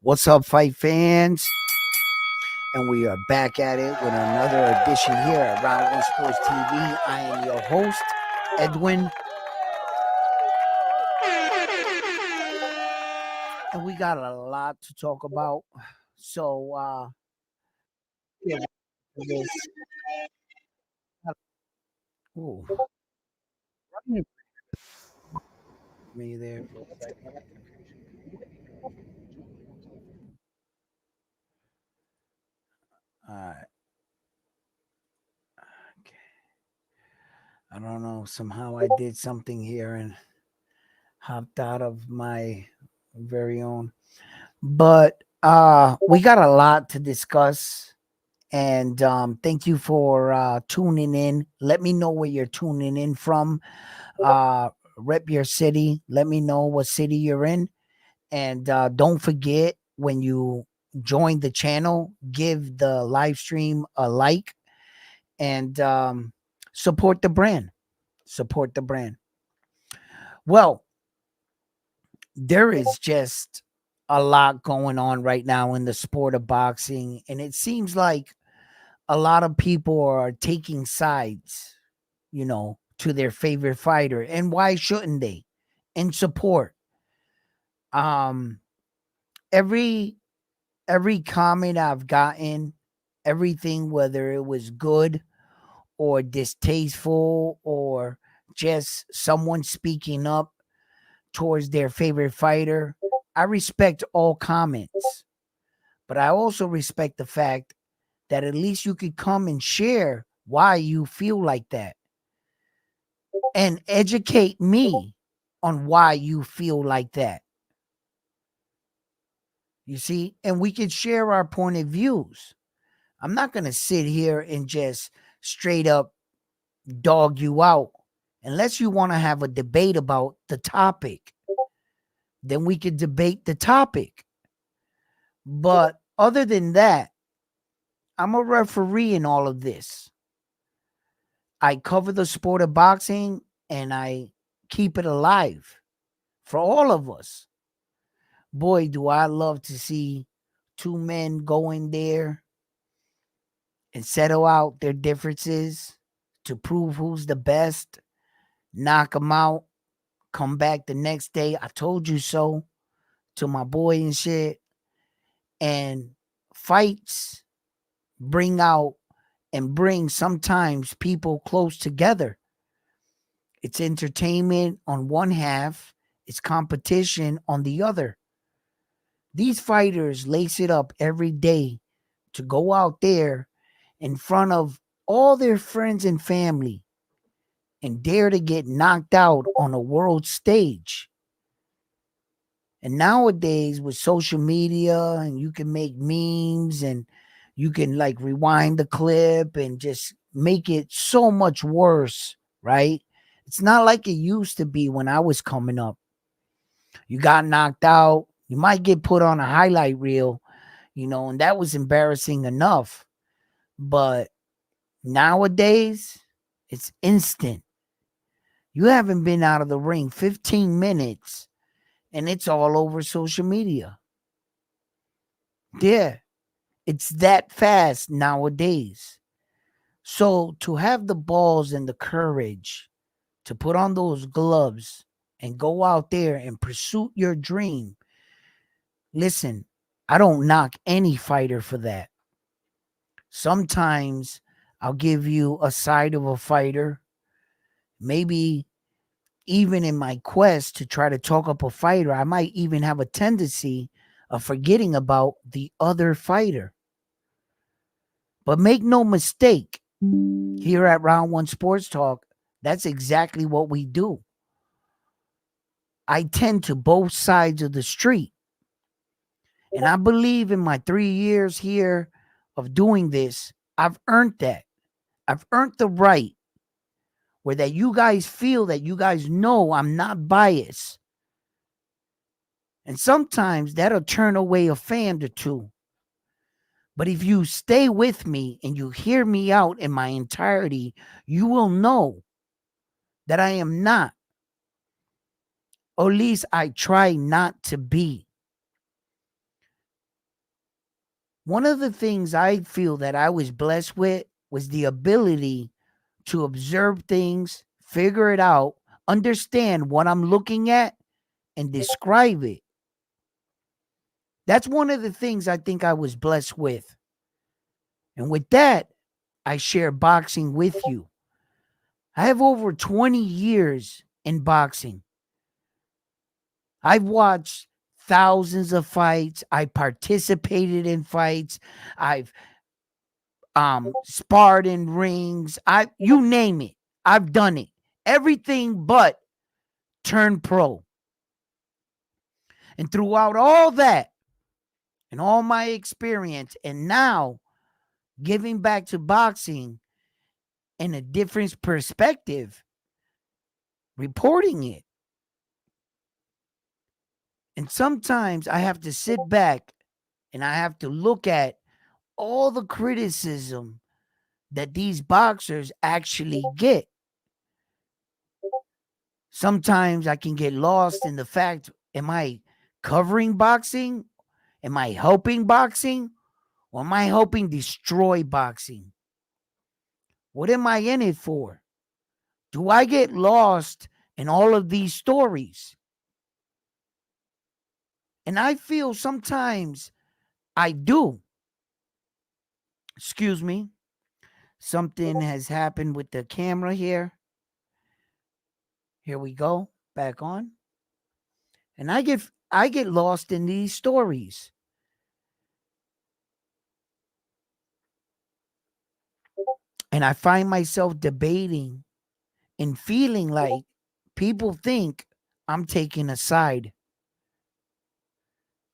What's up, fight fans? And we are back at it with another edition here at Round One Sports TV. I am your host, Edwin. And we got a lot to talk about. So, yeah, this. Ooh, me there. All right. Okay. I don't know. Somehow I did something here and hopped out of my very own. But we got a lot to discuss. And thank you for tuning in. Let me know where you're tuning in from. Rep your city. Let me know what city you're in. And don't forget, when you join the channel, give the live stream a like and support the brand. Support the brand. Well, there is just a lot going on right now in the sport of boxing. And it seems like a lot of people are taking sides, to their favorite fighter. And why shouldn't they? In support. Um, every comment I've gotten, everything, whether it was good or distasteful or just someone speaking up towards their favorite fighter, I respect all comments. But I also respect the fact that at least you could come and share why you feel like that and educate me on why you feel like that. You see, and we could share our point of views. I'm not going to sit here and just straight up dog you out unless you want to have a debate about the topic. Then we could debate the topic. But other than that, I'm a referee in all of this. I cover the sport of boxing and I keep it alive for all of us. Boy, do I love to see two men go in there and settle out their differences to prove who's the best, knock them out, come back the next day. I told you so to my boy and shit. And fights bring out and bring sometimes people close together. It's entertainment on one half, it's competition on the other. These fighters lace it up every day to go out there in front of all their friends and family and dare to get knocked out on a world stage. And nowadays with social media and you can make memes and you can like rewind the clip and just make it so much worse, right? It's not like it used to be when I was coming up. You got knocked out, you might get put on a highlight reel, and that was embarrassing enough. But nowadays, it's instant. You haven't been out of the ring 15 minutes and it's all over social media. Yeah, it's that fast nowadays. So to have the balls and the courage to put on those gloves and go out there and pursue your dream, listen, I don't knock any fighter for that. Sometimes I'll give you a side of a fighter. Maybe even in my quest to try to talk up a fighter, I might even have a tendency of forgetting about the other fighter. But make no mistake, here at Round One Sports Talk, that's exactly what we do. I tend to both sides of the street. And I believe in my 3 years here of doing this, I've earned that. I've earned the right where that you guys feel that you guys know I'm not biased. And sometimes that'll turn away a fan or two. But if you stay with me and you hear me out in my entirety, you will know that I am not, or at least I try not to be. One of the things I feel that I was blessed with was the ability to observe things, figure it out, understand what I'm looking at, and describe it. That's one of the things I think I was blessed with. And with that, I share boxing with you. I have over 20 years in boxing. I've watched thousands of fights. I participated in fights. I've sparred in rings. You name it. I've done it. Everything but turn pro. And throughout all that and all my experience, and now giving back to boxing in a different perspective, reporting it. And sometimes I have to sit back and I have to look at all the criticism that these boxers actually get. Sometimes I can get lost in the fact, am I covering boxing? Am I helping boxing? Or am I helping destroy boxing? What am I in it for? Do I get lost in all of these stories? And I feel sometimes I do. Excuse me. Something has happened with the camera here. Here we go. Back on. And I get lost in these stories. And I find myself debating and feeling like people think I'm taking a side.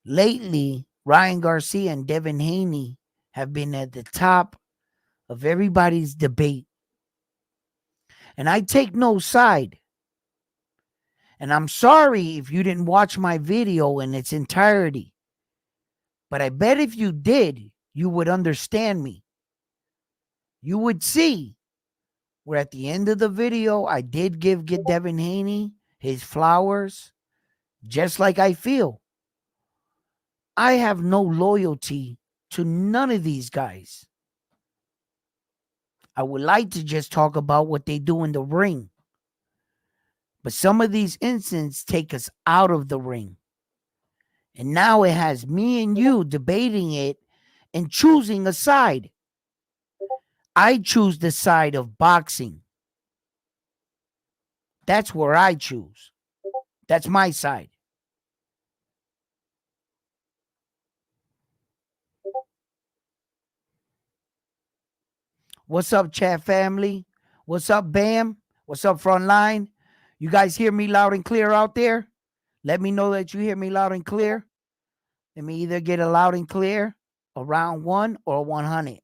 Lately, Ryan Garcia and Devin Haney have been at the top of everybody's debate. And I take no side. And I'm sorry if you didn't watch my video in its entirety. But I bet if you did, you would understand me. You would see where at the end of the video, I did give Devin Haney his flowers, just like I feel. I have no loyalty to none of these guys. I would like to just talk about what they do in the ring. But some of these incidents take us out of the ring. And now it has me and you debating it and choosing a side. I choose the side of boxing. That's where I choose. That's my side. What's up, chat family? What's up, Bam? What's up, Frontline? You guys hear me loud and clear out there? Let me know that you hear me loud and clear. Let me either get a loud and clear around 1 or 100.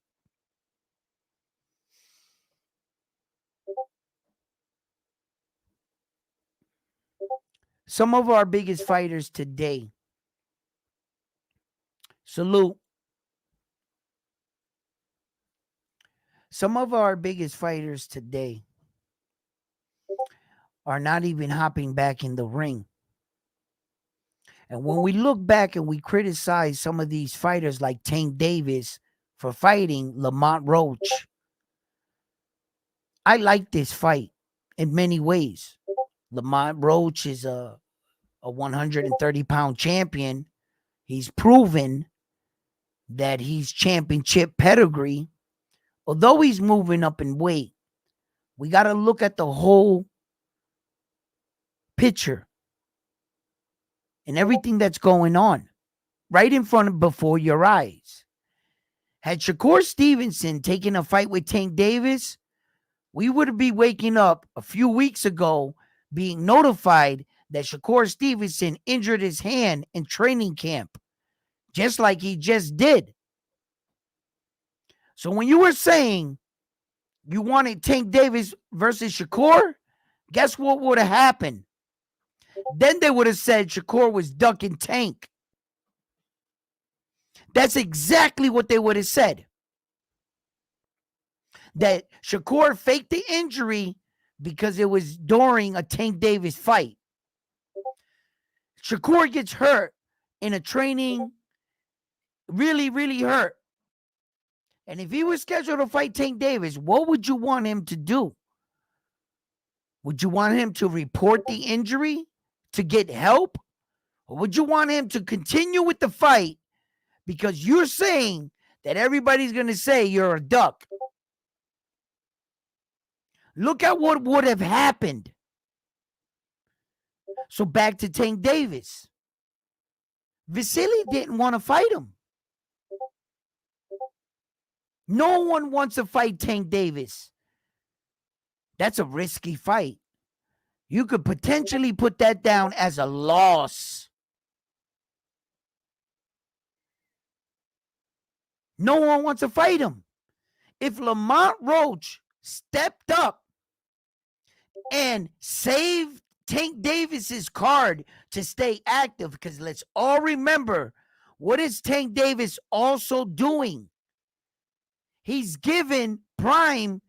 Some of our biggest fighters today. Salute. Some of our biggest fighters today are not even hopping back in the ring. And when we look back and we criticize some of these fighters like Tank Davis for fighting Lamont Roach, I like this fight in many ways. Lamont Roach is a 130-pound champion. He's proven that he's championship pedigree. Although he's moving up in weight, we got to look at the whole picture and everything that's going on right in front of before your eyes. Had Shakur Stevenson taken a fight with Tank Davis, we would be waking up a few weeks ago being notified that Shakur Stevenson injured his hand in training camp, just like he just did. So when you were saying you wanted Tank Davis versus Shakur, guess what would have happened? Then they would have said Shakur was ducking Tank. That's exactly what they would have said. That Shakur faked the injury because it was during a Tank Davis fight. Shakur gets hurt in a training, really, really hurt And if he was scheduled to fight Tank Davis, what would you want him to do? Would you want him to report the injury to get help? Or would you want him to continue with the fight because you're saying that everybody's going to say you're a duck? Look at what would have happened. So back to Tank Davis. Vasily didn't want to fight him. No one wants to fight Tank Davis. That's a risky fight. You could potentially put that down as a loss. No one wants to fight him. If Lamont Roach stepped up and saved Tank Davis's card to stay active, because let's all remember, what is Tank Davis also doing? He's given Prime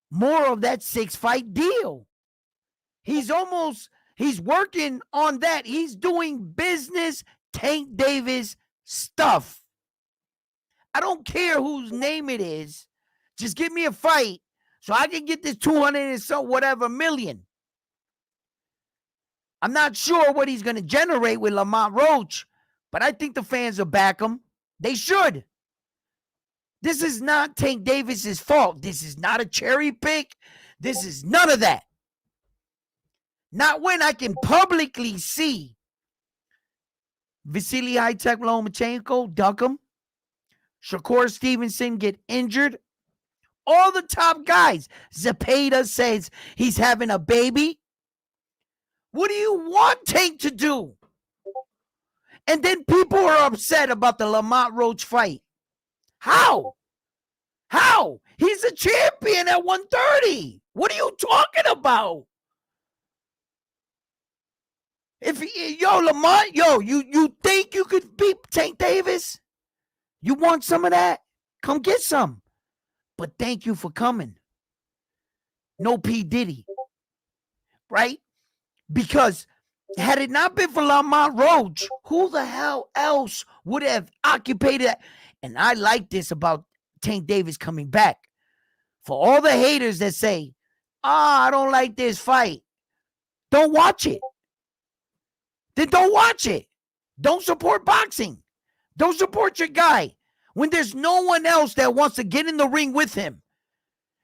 more of that 6-fight deal. He's working on that. He's doing business Tank Davis stuff. I don't care whose name it is. Just give me a fight so I can get this 200 and so whatever million. I'm not sure what he's going to generate with Lamont Roach, but I think the fans will back him. They should. This is not Tank Davis's fault. This is not a cherry pick. This is none of that. Not when I can publicly see Vasily Lomachenko duck him, Shakur Stevenson get injured, all the top guys. Zepeda says he's having a baby. What do you want Tank to do? And then people are upset about the Lamont Roach fight. How? He's a champion at 130. What are you talking about? Lamont, you think you could beat Tank Davis? You want some of that? Come get some. But thank you for coming. No P. Diddy. Right? Because had it not been for Lamont Roach, who the hell else would have occupied that? And I like this about Tank Davis coming back. For all the haters that say, I don't like this fight, don't watch it. Then don't watch it. Don't support boxing. Don't support your guy when there's no one else that wants to get in the ring with him.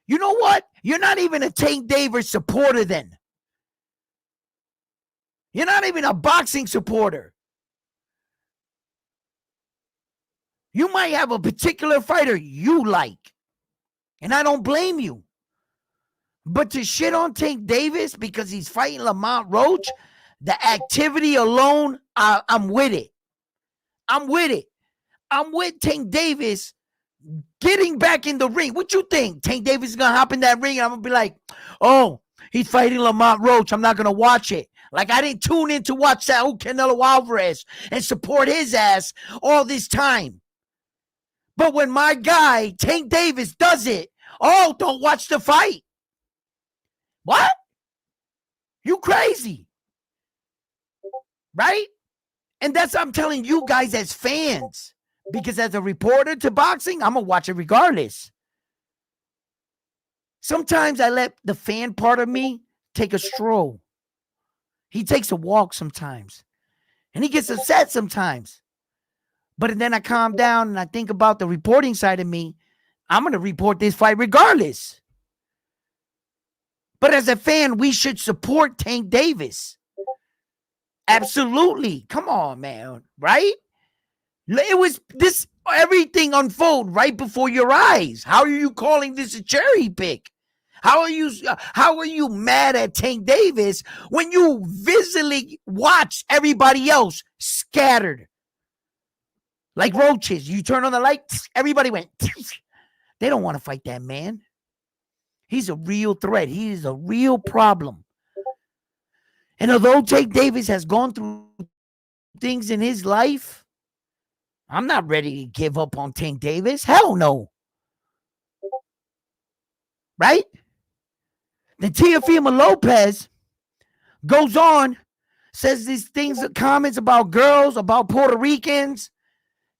You know what? You're not even a Tank Davis supporter then. You're not even a boxing supporter. You might have a particular fighter you like, and I don't blame you. But to shit on Tank Davis because he's fighting Lamont Roach, the activity alone, I'm with it. I'm with Tank Davis getting back in the ring. What you think? Tank Davis is going to hop in that ring and I'm going to be like, oh, he's fighting Lamont Roach. I'm not going to watch it. Like I didn't tune in to watch Saul Canelo Alvarez and support his ass all this time. But when my guy, Tank Davis, does it, oh, don't watch the fight. What? You crazy. Right? And that's what I'm telling you guys as fans. Because as a reporter to boxing, I'm going to watch it regardless. Sometimes I let the fan part of me take a stroll. He takes a walk sometimes. And he gets upset sometimes. But then I calm down and I think about the reporting side of me. I'm going to report this fight regardless. But as a fan, we should support Tank Davis. Absolutely. Come on, man. Right? It was this, everything unfold right before your eyes. How are you calling this a cherry pick? How are you mad at Tank Davis when you visibly watch everybody else scattered? Like roaches. You turn on the light, everybody went. They don't want to fight that man. He's a real threat. He is a real problem. And although Tank Davis has gone through things in his life, I'm not ready to give up on Tank Davis. Hell no. Right? Then Teofimo Lopez goes on, says these things, comments about girls, about Puerto Ricans.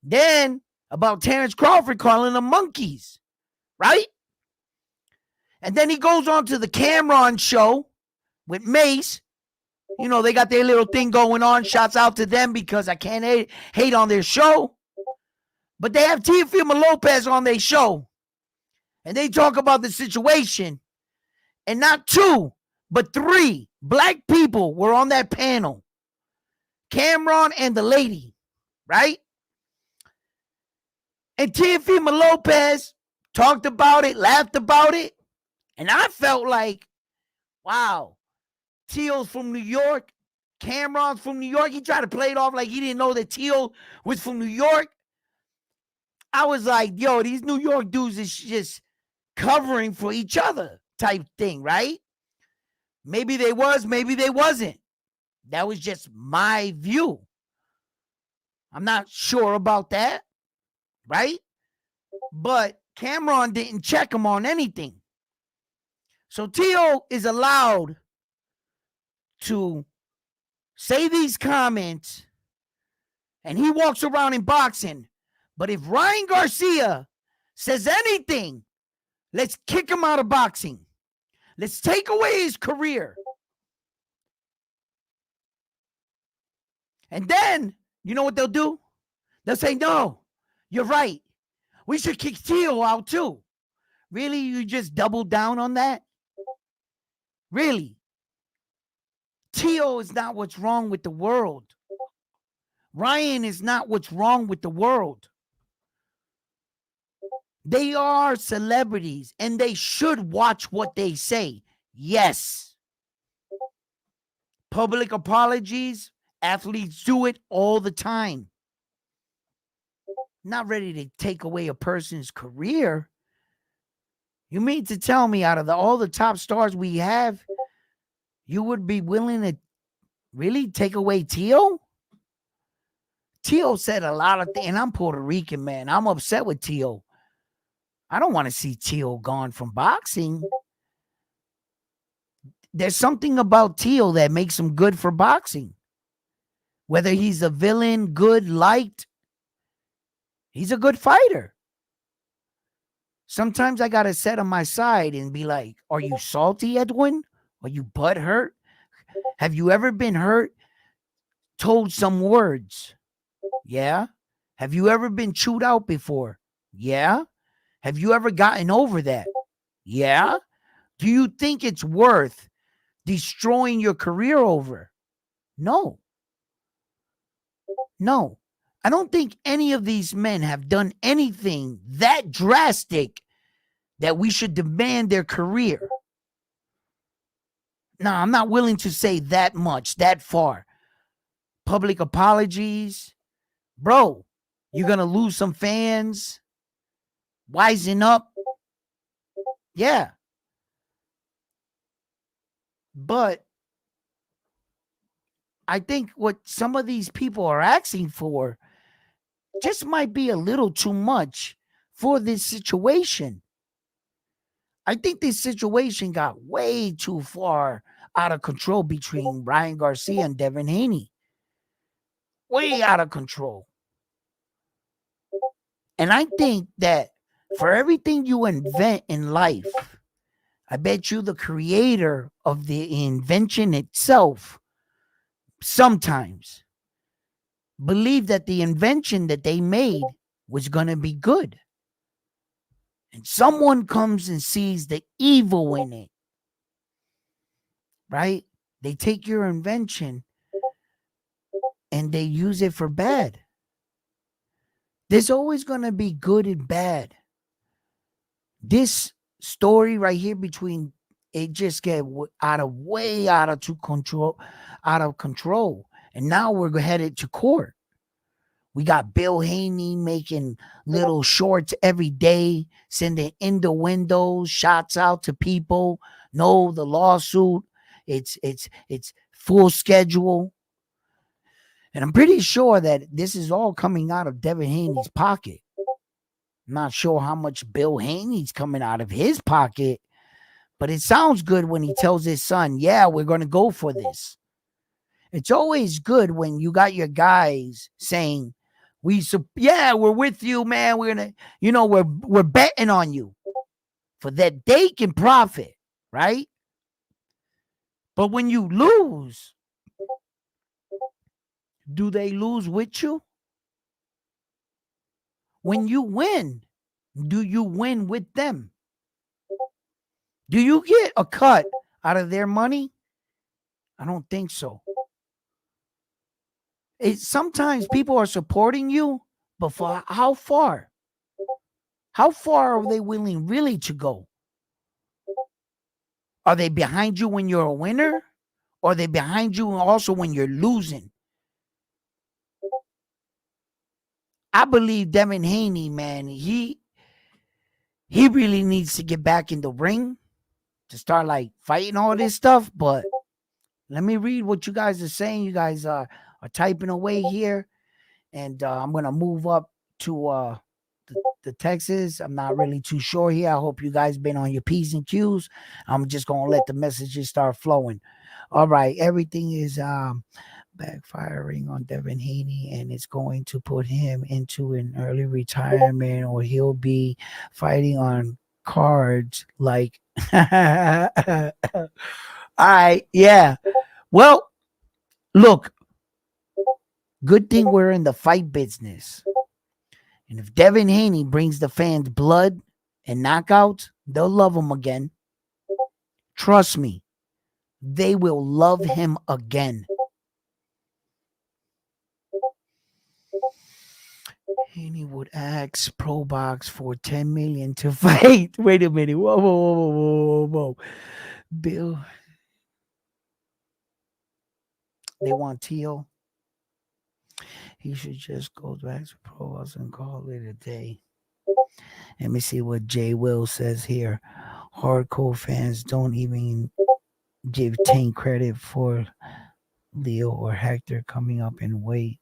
Then about Terrence Crawford calling them monkeys, right? And then he goes on to the Cameron show with Mace. You know, they got their little thing going on. Shouts out to them because I can't hate on their show. But they have Teofimo Lopez on their show. And they talk about the situation. And not 2, but 3 black people were on that panel. Cameron and the lady, right? And Teofimo Lopez talked about it, laughed about it. And I felt like, wow, Teal's from New York. Cameron's from New York. He tried to play it off like he didn't know that Teal was from New York. I was like, yo, these New York dudes is just covering for each other type thing, right? Maybe they was, maybe they wasn't. That was just my view. I'm not sure about that, right? But Cameron didn't check him on anything. So Teal is allowed to say these comments and he walks around in boxing. But if Ryan Garcia says anything, let's kick him out of boxing. Let's take away his career. And then, you know what they'll do? They'll say, no, you're right. We should kick Teal out too. Really? You just double down on that? Really? Teal is not what's wrong with the world. Ryan is not what's wrong with the world. They are celebrities and they should watch what they say. Yes. Public apologies, athletes do it all the time. Not ready to take away a person's career. You mean to tell me out of all the top stars we have, you would be willing to really take away Teal? Teal said a lot of things, and I'm Puerto Rican, man. I'm upset with Teal. I don't want to see Teal gone from boxing. There's something about Teal that makes him good for boxing. Whether he's a villain, good, liked, he's a good fighter. Sometimes I got to sit on my side and be like, are you salty, Edwin? Are you butthurt? Have you ever been hurt? Told some words? Yeah. Have you ever been chewed out before? Yeah. Have you ever gotten over that? Yeah. Do you think it's worth destroying your career over? No. No. I don't think any of these men have done anything that drastic that we should demand their career. No, I'm not willing to say that much, that far. Public apologies. Bro, you're going to lose some fans. Wisen up. Yeah. But I think what some of these people are asking for just might be a little too much for this situation. I think this situation got way too far out of control between Ryan Garcia and Devin Haney. Way out of control. And I think that for everything you invent in life, I bet you the creator of the invention itself sometimes believed that the invention that they made was going to be good. And someone comes and sees the evil in it, right? They take your invention and they use it for bad. There's always going to be good and bad. This story right here between it just get way out of control. And now we're headed to court. We got Bill Haney making little shorts every day, sending innuendos, shots out to people. No, the lawsuit, it's full schedule. And I'm pretty sure that this is all coming out of Devin Haney's pocket. I'm not sure how much Bill Haney's coming out of his pocket, but it sounds good when he tells his son, yeah, we're going to go for this. It's always good when you got your guys saying, We're with you, man. We're gonna, we're betting on you for that they can profit, right? But when you lose, do they lose with you? When you win, do you win with them? Do you get a cut out of their money? I don't think so. Sometimes people are supporting you, but for how far? How far are they willing really to go? Are they behind you when you're a winner? Or are they behind you also when you're losing? I believe Devin Haney, man, he really needs to get back in the ring to start like fighting all this stuff. But let me read what you guys are saying. You guys are typing away here. And I'm going to move up to the Texas. I'm not really too sure here. I hope you guys been on your P's and Q's. I'm just going to let the messages start flowing. All right. Everything is backfiring on Devin Haney, and it's going to put him into an early retirement, or he'll be fighting on cards like all right, yeah. Well, look, good thing we're in the fight business. And if Devin Haney brings the fans blood and knockouts, they'll love him again. Trust me, they will love him again. Haney would ask Pro Box for $10 million to fight. Wait a minute. Whoa. Bill. They want Teal. He should just go back to Pro Box and call it a day. Let me see what Jay Will says here. Hardcore fans don't even give Tank credit for Leo or Hector coming up in weight.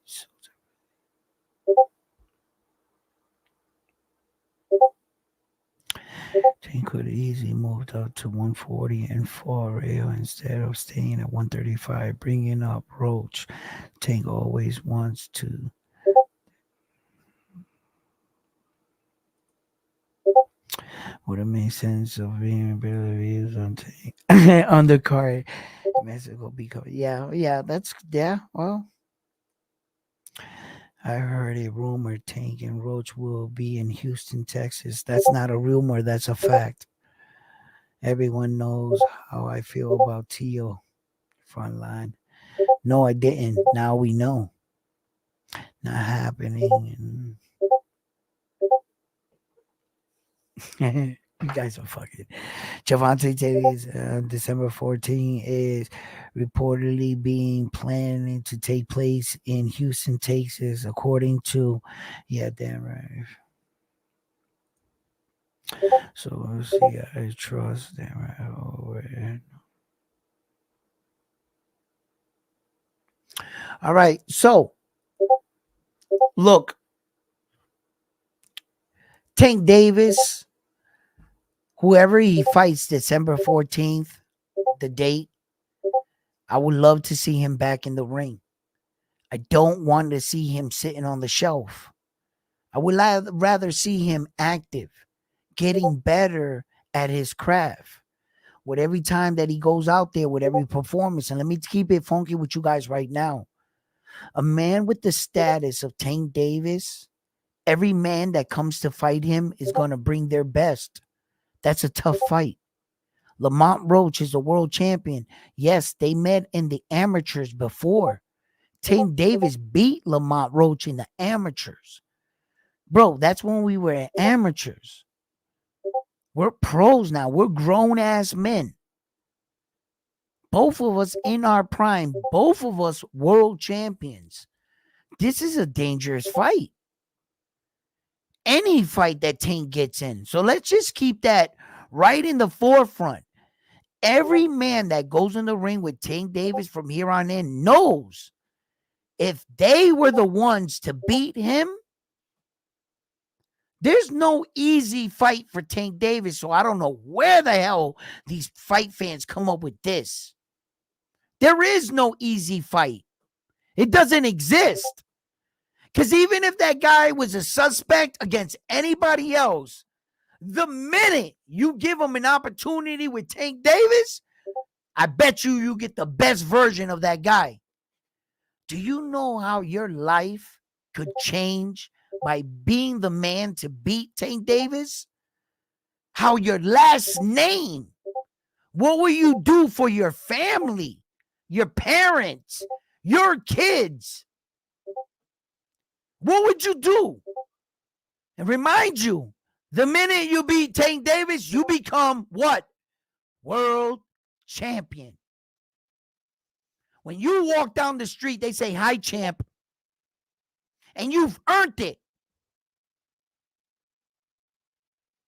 Tank could easily moved up to 140 and fought Rail instead of staying at 135, bringing up Roach. Tank always wants to. Would have made sense of being better views on Tank on the card. Mexico be covered. Yeah. Well, I heard a rumor Tank and Roach will be in Houston, Texas. That's not a rumor. That's a fact. Everyone knows how I feel about Teal. Front line. No, I didn't. Now we know. Not happening. You guys are fucking. Javante Taylor's December 14 is reportedly being planning to take place in Houston, Texas, according to, damn right. So let's see. I trust them right over. All right. So look, Tank Davis, whoever he fights December 14th, the date, I would love to see him back in the ring. I don't want to see him sitting on the shelf. I would rather see him active, getting better at his craft. With every time that he goes out there, with every performance, and let me keep it funky with you guys right now. A man with the status of Tank Davis, every man that comes to fight him is going to bring their best. That's a tough fight. Lamont Roach is a world champion. Yes, they met in the amateurs before. Tank Davis beat Lamont Roach in the amateurs. Bro, that's when we were amateurs. We're pros now. We're grown-ass men. Both of us in our prime. Both of us world champions. This is a dangerous fight. Any fight that Tank gets in. So let's just keep that right in the forefront. Every man that goes in the ring with Tank Davis from here on in knows if they were the ones to beat him, there's no easy fight for Tank Davis. So I don't know where the hell these fight fans come up with this. There is no easy fight. It doesn't exist. Because even if that guy was a suspect against anybody else, the minute you give him an opportunity with Tank Davis, I bet you get the best version of that guy. Do you know how your life could change by being the man to beat Tank Davis? How your last name, what will you do for your family, your parents, your kids? What would you do? And remind you, the minute you beat Tank Davis, you become what? World champion. When you walk down the street, they say, "Hi, champ." And you've earned it.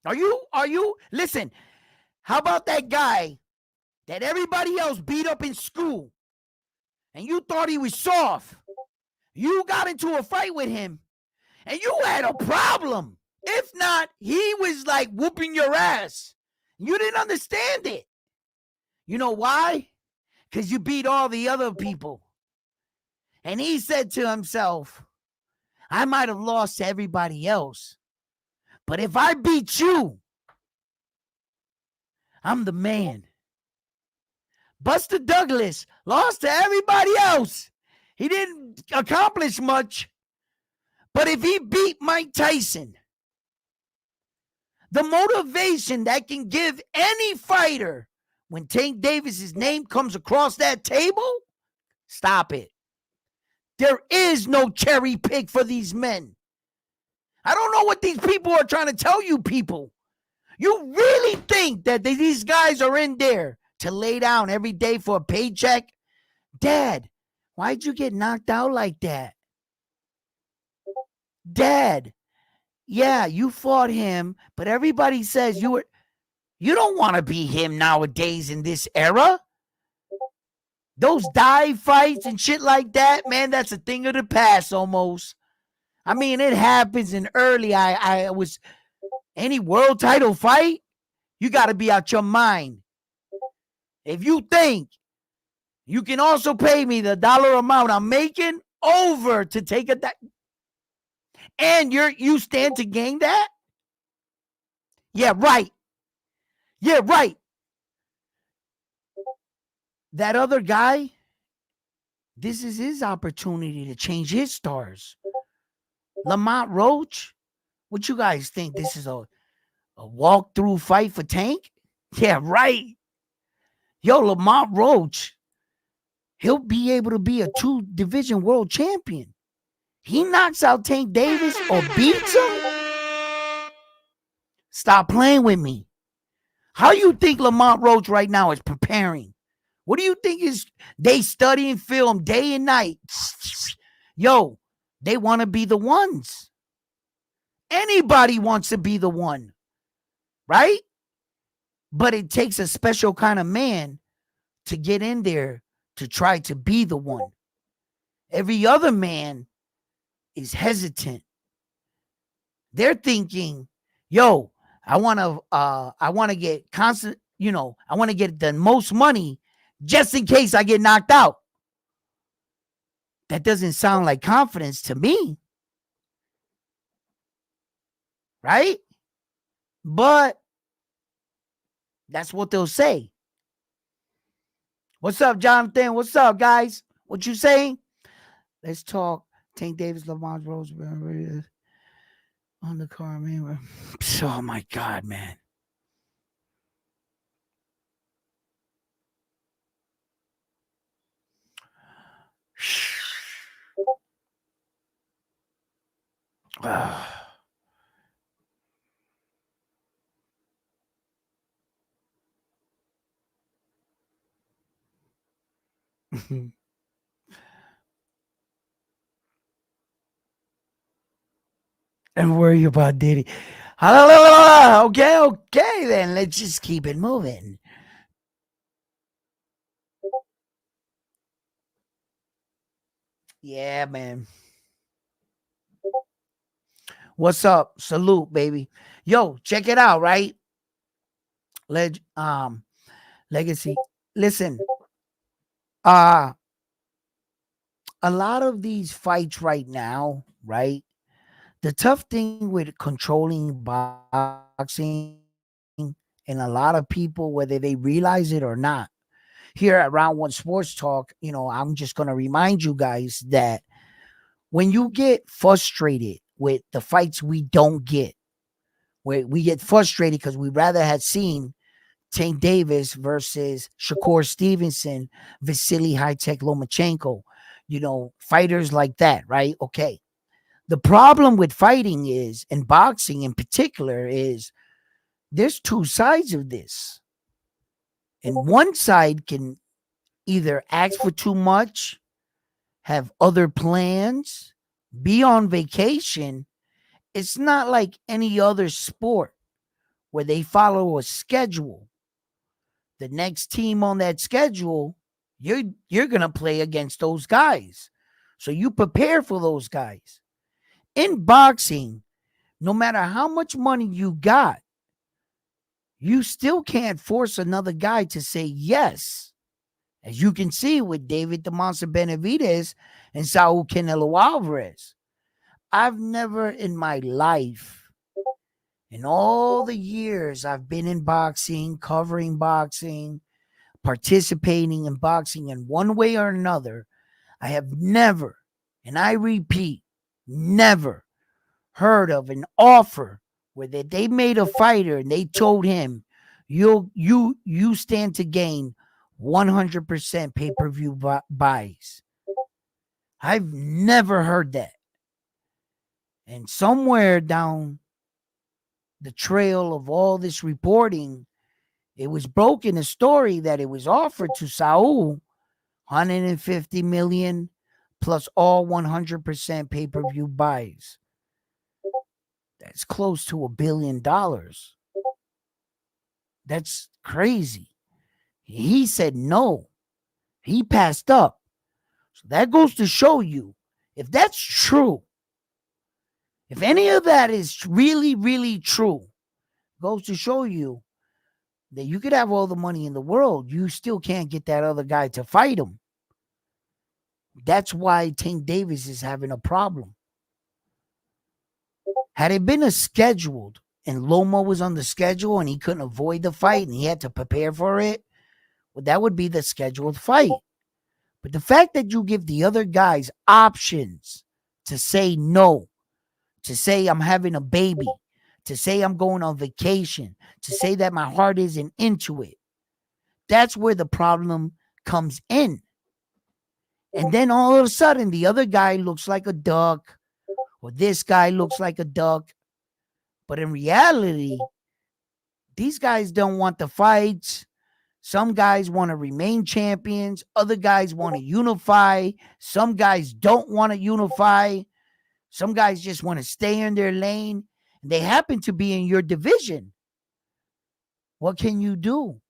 Are you, listen, how about that guy that everybody else beat up in school and you thought he was soft? You got into a fight with him and you had a problem. If not, he was like whooping your ass. You didn't understand it. You know why? Because you beat all the other people. And he said to himself, I might have lost to everybody else, but if I beat you, I'm the man. Buster Douglas lost to everybody else. He didn't accomplish much. But if he beat Mike Tyson, the motivation that can give any fighter when Tank Davis's name comes across that table, stop it. There is no cherry pick for these men. I don't know what these people are trying to tell you people. You really think that these guys are in there to lay down every day for a paycheck? Dad, why'd you get knocked out like that? Dad, yeah, you fought him, but everybody says you don't want to be him nowadays in this era. Those dive fights and shit like that, man, that's a thing of the past almost. I mean, it happens in early. I was any world title fight, you got to be out your mind. If you think you can also pay me the dollar amount I'm making over to take that, and you stand to gain that? Yeah, right. Yeah, right. That other guy, this is his opportunity to change his stars. Lamont Roach, what you guys think? This is a walk-through fight for Tank? Yeah, right. Yo, Lamont Roach, he'll be able to be a 2-division world champion. He knocks out Tank Davis or beats him? Stop playing with me. How you think Lamont Roach right now is preparing? What do you think is they studying film day and night? Yo, they want to be the ones. Anybody wants to be the one, right? But it takes a special kind of man to get in there to try to be the one. Every other man is hesitant. They're thinking, yo, I want to get constant, I want to get the most money just in case I get knocked out. That doesn't sound like confidence to me. Right? But that's what they'll say. What's up, Jonathan? What's up, guys? What you saying? Let's talk. Tank Davis, Lamont Roach on the car, man. Oh my God, man. And worry about Diddy. Okay, then let's just keep it moving. Yeah, man. What's up? Salute, baby. Yo, check it out, right? Legacy. Listen. a lot of these fights right now, right? The tough thing with controlling boxing, and a lot of people, whether they realize it or not, here at Round One Sports Talk, I'm just going to remind you guys that when you get frustrated with the fights we don't get, where we get frustrated because we rather had seen Tank Davis versus Shakur Stevenson, Vasily High-Tech Lomachenko, fighters like that, right? Okay. The problem with fighting is, and boxing in particular, is there's two sides of this. And one side can either ask for too much, have other plans, be on vacation. It's not like any other sport where they follow a schedule. The next team on that schedule, you're going to play against those guys. So you prepare for those guys. In boxing, no matter how much money you got, you still can't force another guy to say yes. As you can see with David the Monster Benavidez and Saul Canelo Alvarez. I've never in my life, in all the years I've been in boxing, covering boxing, participating in boxing in one way or another, I have never, and I repeat, never heard of an offer where they made a fighter and they told him, you stand to gain 100% pay-per-view buys. I've never heard that. And somewhere down the trail of all this reporting, it was broken a story that it was offered to Saul 150 million plus all 100% pay-per-view buys. That's close to $1 billion. That's crazy. He said no. He passed up. So that goes to show you, if that's true, if any of that is really, really true, goes to show you that you could have all the money in the world. You still can't get that other guy to fight him. That's why Tank Davis is having a problem. Had it been a scheduled and Loma was on the schedule and he couldn't avoid the fight and he had to prepare for it, well, that would be the scheduled fight. But the fact that you give the other guys options to say no, to say I'm having a baby, to say I'm going on vacation, to say that my heart isn't into it, that's where the problem comes in. And then all of a sudden, the other guy looks like a duck, or this guy looks like a duck. But in reality, these guys don't want the fights. Some guys want to remain champions. Other guys want to unify. Some guys don't want to unify. Some guys just want to stay in their lane. They happen to be in your division. What can you do?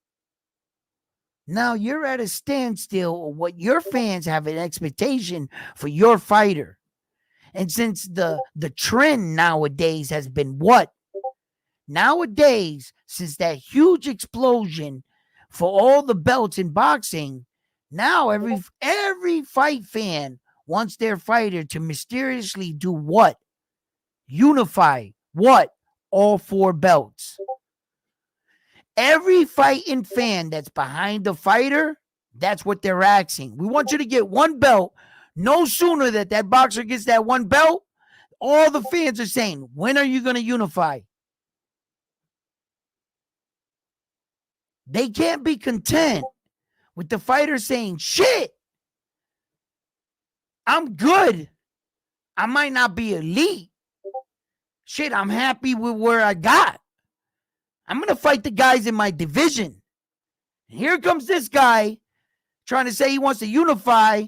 Now you're at a standstill of what your fans have an expectation for your fighter. And since the trend nowadays has been what? Nowadays, since that huge explosion for all the belts in boxing, now every fight fan wants their fighter to mysteriously do what? Unify what? All 4 belts. Every fighting fan that's behind the fighter, that's what they're asking. We want you to get 1 belt. No sooner that boxer gets that 1 belt, all the fans are saying, when are you going to unify? They can't be content with the fighter saying, shit, I'm good. I might not be elite. Shit, I'm happy with where I got. I'm going to fight the guys in my division. And here comes this guy trying to say he wants to unify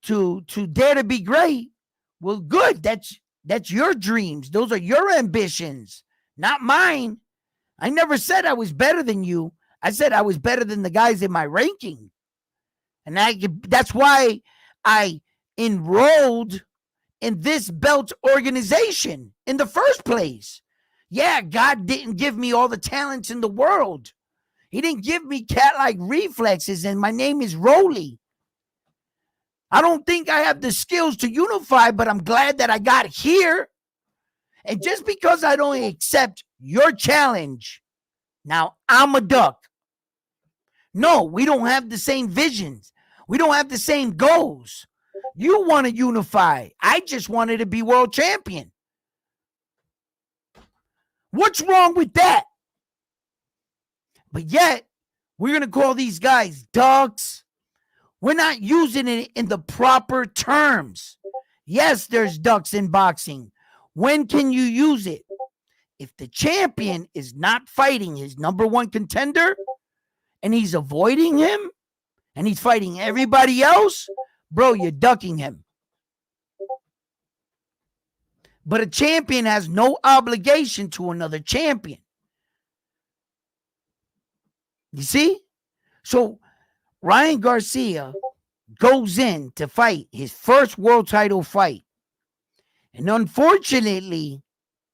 to dare to be great. Well, good. That's your dreams. Those are your ambitions, not mine. I never said I was better than you. I said I was better than the guys in my ranking. And that's why I enrolled in this belt organization in the first place. Yeah, God didn't give me all the talents in the world. He didn't give me cat-like reflexes, and my name is Rolly. I don't think I have the skills to unify, but I'm glad that I got here. And just because I don't accept your challenge, now I'm a duck. No, we don't have the same visions. We don't have the same goals. You want to unify. I just wanted to be world champion. What's wrong with that? But yet, we're going to call these guys ducks. We're not using it in the proper terms. Yes, there's ducks in boxing. When can you use it? If the champion is not fighting his number one contender and he's avoiding him and he's fighting everybody else, bro, you're ducking him. But a champion has no obligation to another champion. You see? So Ryan Garcia goes in to fight his first world title fight. And unfortunately,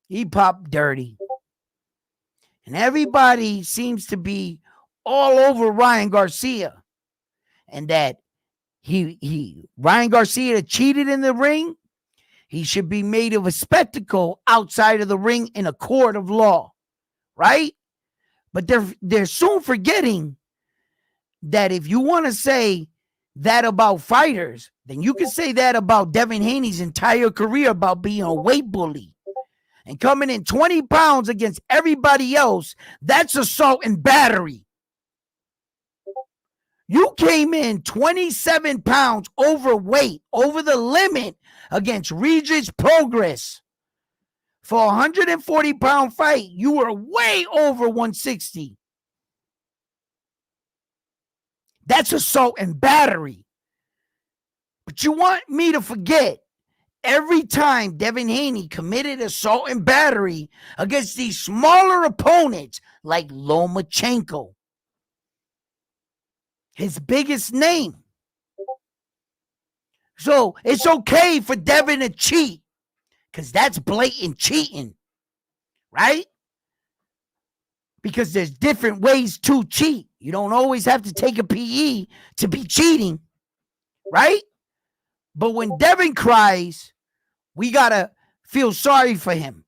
he popped dirty. And everybody seems to be all over Ryan Garcia. And that Ryan Garcia cheated in the ring. He should be made of a spectacle outside of the ring in a court of law. Right? But they're soon forgetting that if you want to say that about fighters, then you can say that about Devin Haney's entire career about being a weight bully and coming in 20 pounds against everybody else. That's assault and battery. You came in 27 pounds overweight, over the limit against Regis Progress. For a 140-pound fight, you were way over 160. That's assault and battery. But you want me to forget every time Devin Haney committed assault and battery against these smaller opponents like Lomachenko, his biggest name. So it's okay for Devin to cheat because that's blatant cheating, right? Because there's different ways to cheat. You don't always have to take a PE to be cheating, right? But when Devin cries, we got to feel sorry for him.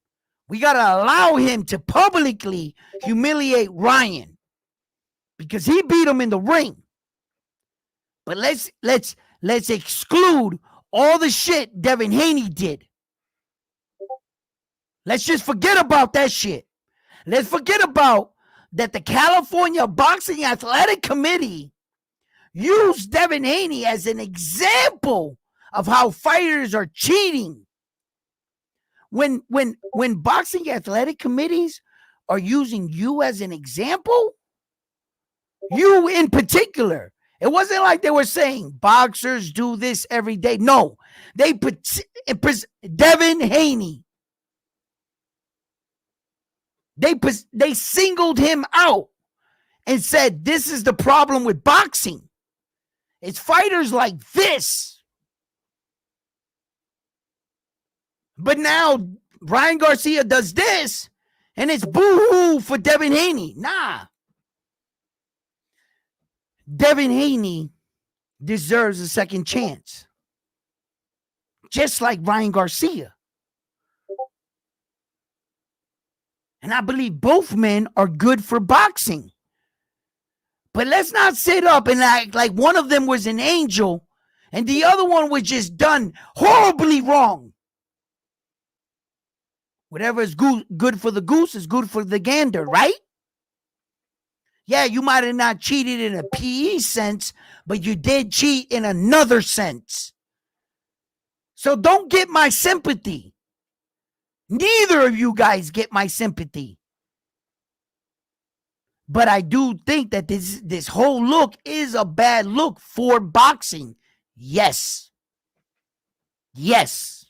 We got to allow him to publicly humiliate Ryan because he beat him in the ring. But let's exclude all the shit Devin Haney did. Let's just forget about that shit. Let's forget about that the California Boxing Athletic Committee used Devin Haney as an example of how fighters are cheating. When boxing athletic committees are using you as an example, you in particular, it wasn't like they were saying boxers do this every day. No, they put Devin Haney. They singled him out and said, this is the problem with boxing. It's fighters like this. But now Ryan Garcia does this, and it's boo-hoo for Devin Haney. Nah. Devin Haney deserves a second chance. Just like Ryan Garcia. And I believe both men are good for boxing. But let's not sit up and act like one of them was an angel and the other one was just done horribly wrong. Whatever is good for the goose is good for the gander, right? Yeah, you might have not cheated in a PE sense, but you did cheat in another sense. So don't get my sympathy. Neither of you guys get my sympathy. But I do think that this whole look is a bad look for boxing. Yes. Yes.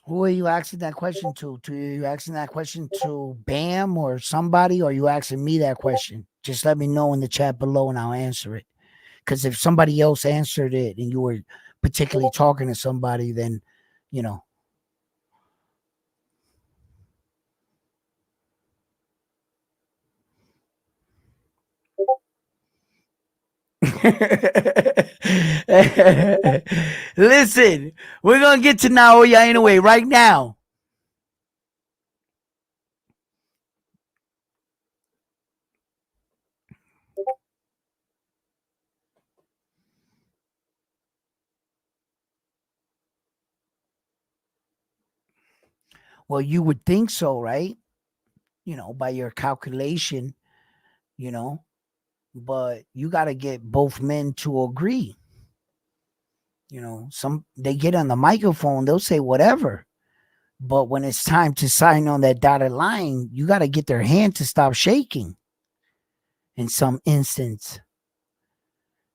Who are you asking that question to? To you asking that question to Bam or somebody, or are you asking me that question? Just let me know in the chat below and I'll answer it. Because if somebody else answered it and you were particularly talking to somebody, then you know. Listen, we're gonna get to Naoya anyway right now. Well, you would think so, right? By your calculation, you know, but you got to get both men to agree. Some they get on the microphone, they'll say whatever. But when it's time to sign on that dotted line, you got to get their hand to stop shaking in some instance.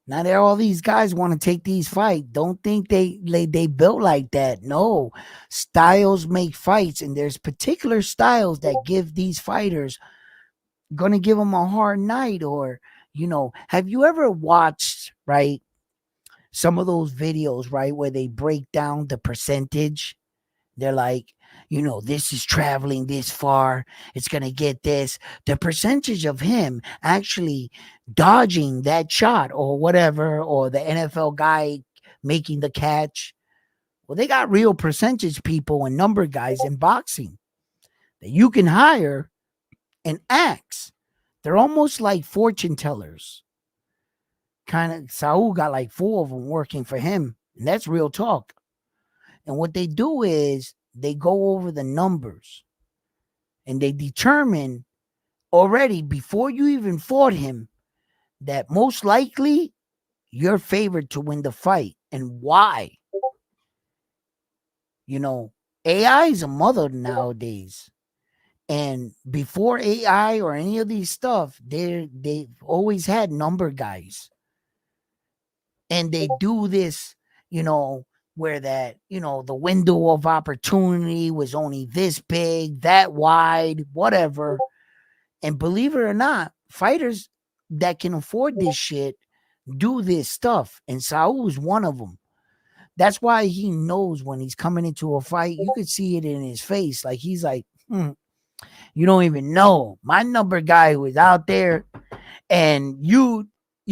Not all these guys want to take these fights. Don't think they built like that. No, styles make fights, and there's particular styles that give these fighters gonna give them a hard night. Or have you ever watched some of those videos where they break down the percentage? They're like, this is traveling this far. It's going to get this. The percentage of him actually dodging that shot or whatever, or the NFL guy making the catch. Well, they got real percentage people and number guys in boxing that you can hire and ask. They're almost like fortune tellers. Kind of, Saul got like 4 of them working for him. And that's real talk. And what they do is they go over the numbers and they determine already before you even fought him that most likely you're favored to win the fight. And why? AI is a mother nowadays. And before AI or any of these stuff, they've always had number guys. And they do this, where that, the window of opportunity was only this big, that wide, whatever. And believe it or not, fighters that can afford this shit do this stuff. And Saul is one of them. That's why he knows when he's coming into a fight. You could see it in his face. Like he's like, you don't even know. My number guy was out there and you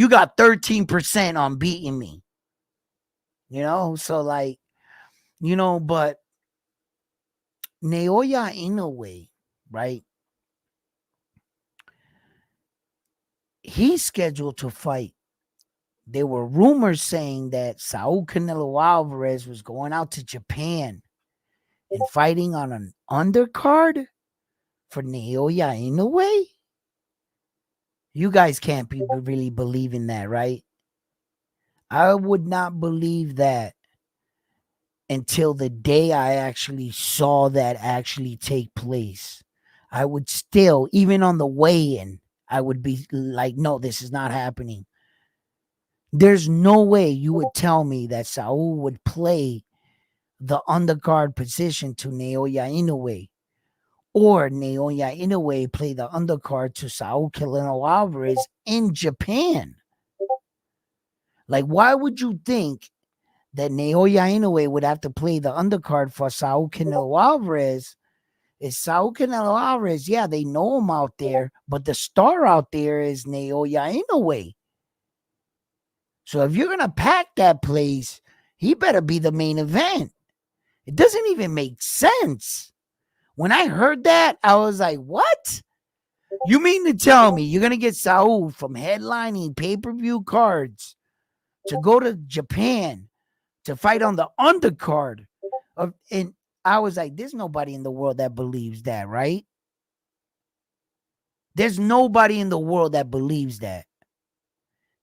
got 13% on beating me. So like, but Naoya Inoue, right? He's scheduled to fight. There were rumors saying that Saul Canelo Alvarez was going out to Japan and fighting on an undercard for Naoya Inoue. You guys can't be really believing that, right? I would not believe that until the day I actually saw that actually take place. I would still, even on the weigh-in, I would be like, no, this is not happening. There's no way you would tell me that Saul would play the undercard position to Naoya Inoue, or Naoya Inoue play the undercard to Saul Canelo Alvarez in Japan. Like, why would you think that Naoya Inoue would have to play the undercard for Saul Canelo Alvarez? Is Saul Canelo Alvarez, yeah, they know him out there, but the star out there is Naoya Inoue. So if you're going to pack that place, he better be the main event. It doesn't even make sense. When I heard that, I was like, what? You mean to tell me you're going to get Saul from headlining pay-per-view cards to go to Japan to fight on the undercard? And I was like, there's nobody in the world that believes that, right? There's nobody in the world that believes that.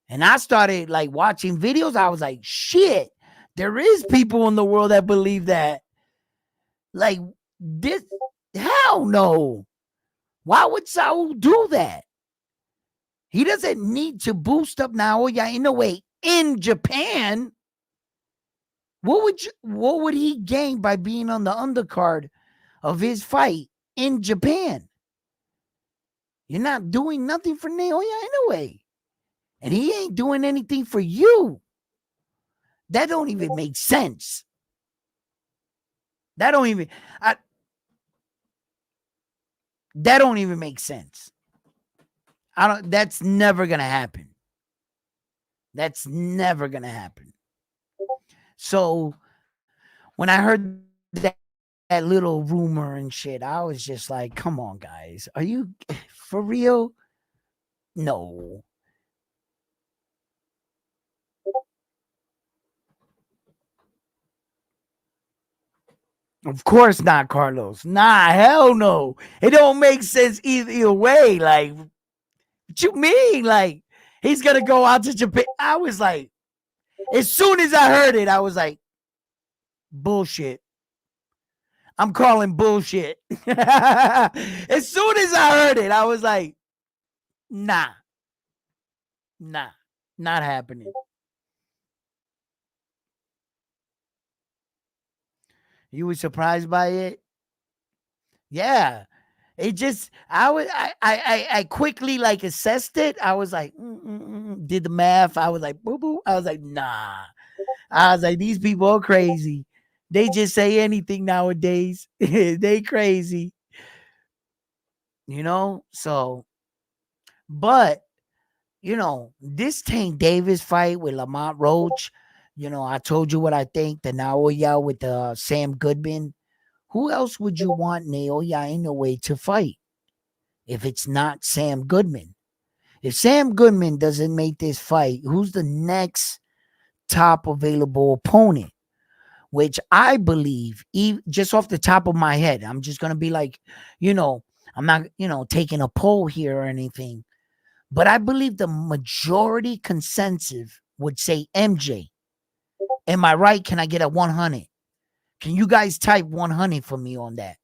And I started like watching videos. I was like, shit, there is people in the world that believe that. Like, this, hell no. Why would Saul do that? He doesn't need to boost up Naoya Inoue in Japan. What would he gain by being on the undercard of his fight in Japan? You're not doing nothing for Naoya anyway. And he ain't doing anything for you. That don't even make sense. That don't even that don't even make sense. That's never gonna happen. That's never gonna happen. So when I heard that little rumor and shit, I was just like, come on, guys. Are you for real? No. Of course not, Carlos. Nah, hell no. It don't make sense either way. Like, what you mean? Like, he's gonna go out to Japan. I was like, as soon as I heard it, I was like, bullshit. I'm calling bullshit. As soon as I heard it, I was like, nah, not happening. You were surprised by it? Yeah. It just I quickly like assessed it. I was like, did the math. I was like, boo boo. I was like, nah. I was like, these people are crazy. They just say anything nowadays. They crazy. So but this Tank Davis fight with Lamont Roach, I told you what I think. The Naoya with the Sam Goodman. Who else would you want Naoya Inoue to fight if it's not Sam Goodman? If Sam Goodman doesn't make this fight, who's the next top available opponent? Which I believe, just off the top of my head, I'm just going to be like, I'm not, taking a poll here or anything. But I believe the majority consensus would say MJ. Am I right? Can I get a 100? Can you guys type 100 for me on that?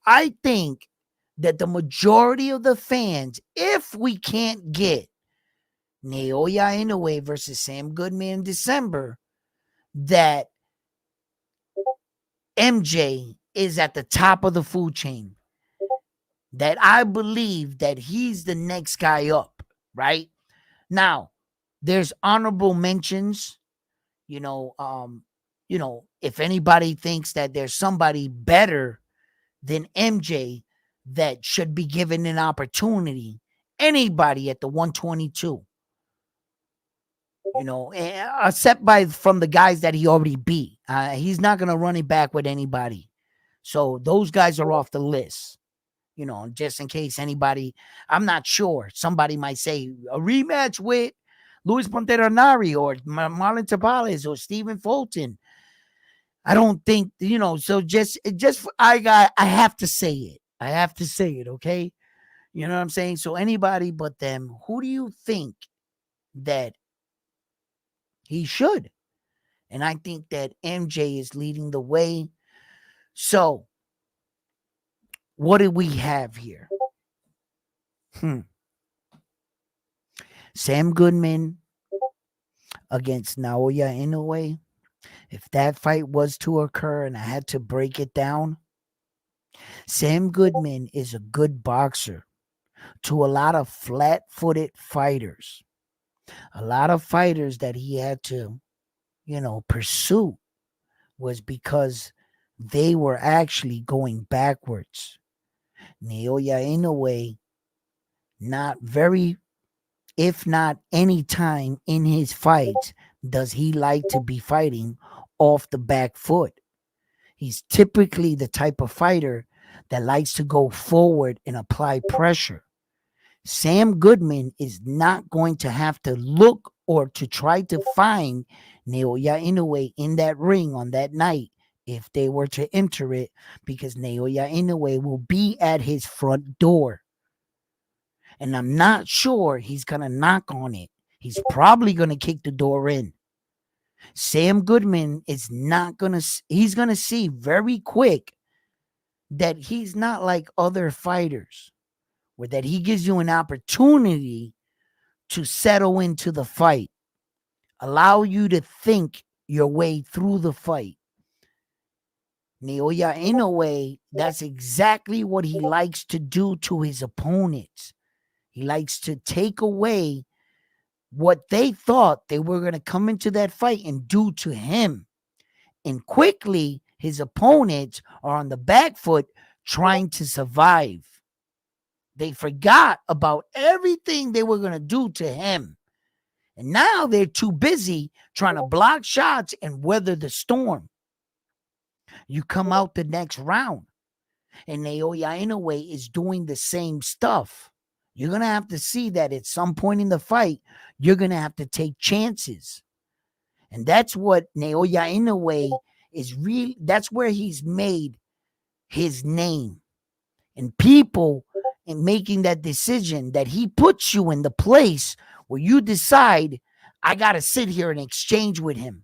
I think that the majority of the fans, if we can't get Naoya Inoue versus Sam Goodman in December, that MJ is at the top of the food chain. That I believe that he's the next guy up, right? Now, there's honorable mentions, if anybody thinks that there's somebody better than MJ that should be given an opportunity, anybody at the 122, except from the guys that he already beat. He's not going to run it back with anybody. So those guys are off the list. Just in case anybody, I'm not sure. Somebody might say a rematch with Luis Ponteranari or Marlon Tabales or Stephen Fulton. I don't think, so I have to say it. I have to say it, okay? You know what I'm saying? So anybody but them, who do you think that he should? And I think that MJ is leading the way. So what do we have here? Sam Goodman against Naoya Inoue. If that fight was to occur and I had to break it down, Sam Goodman is a good boxer to a lot of flat-footed fighters. A lot of fighters that he had to, pursue was because they were actually going backwards. Naoya Inoue, not very, if not any time in his fights, does he like to be fighting off the back foot. He's typically the type of fighter that likes to go forward and apply pressure. Sam Goodman is not going to have to look or to try to find Naoya Inoue in that ring on that night if they were to enter it, because Naoya Inoue will be at his front door. And I'm not sure he's going to knock on it. He's probably going to kick the door in. Sam Goodman is not going to, he's going to see very quick that he's not like other fighters, where that he gives you an opportunity to settle into the fight, allow you to think your way through the fight. Naoya Inoue, that's exactly what he likes to do to his opponents. He likes to take away what they thought they were going to come into that fight and do to him. And quickly, his opponents are on the back foot trying to survive. They forgot about everything they were going to do to him. And now they're too busy trying to block shots and weather the storm. You come out the next round, and Naoya Inoue is doing the same stuff. You're going to have to see that at some point in the fight, you're going to have to take chances. And that's what Naoya Inoue is really, that's where he's made his name. And people in making that decision that he puts you in the place where you decide, I got to sit here and exchange with him.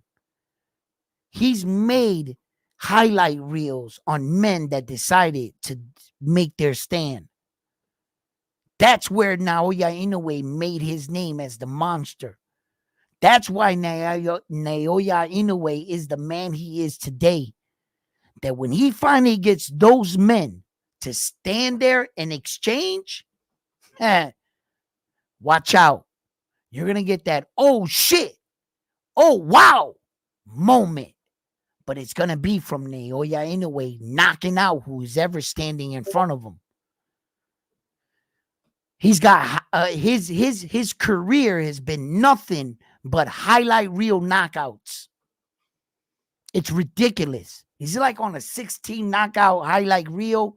He's made highlight reels on men that decided to make their stand. That's where Naoya Inoue made his name as the monster. That's why Naoya Inoue is the man he is today. That when he finally gets those men to stand there and exchange, watch out. You're going to get that, oh shit, oh wow moment. But it's going to be from Naoya Inoue knocking out who's ever standing in front of him. He's got his career has been nothing but highlight reel knockouts. It's ridiculous. He's like on a 16 knockout highlight reel.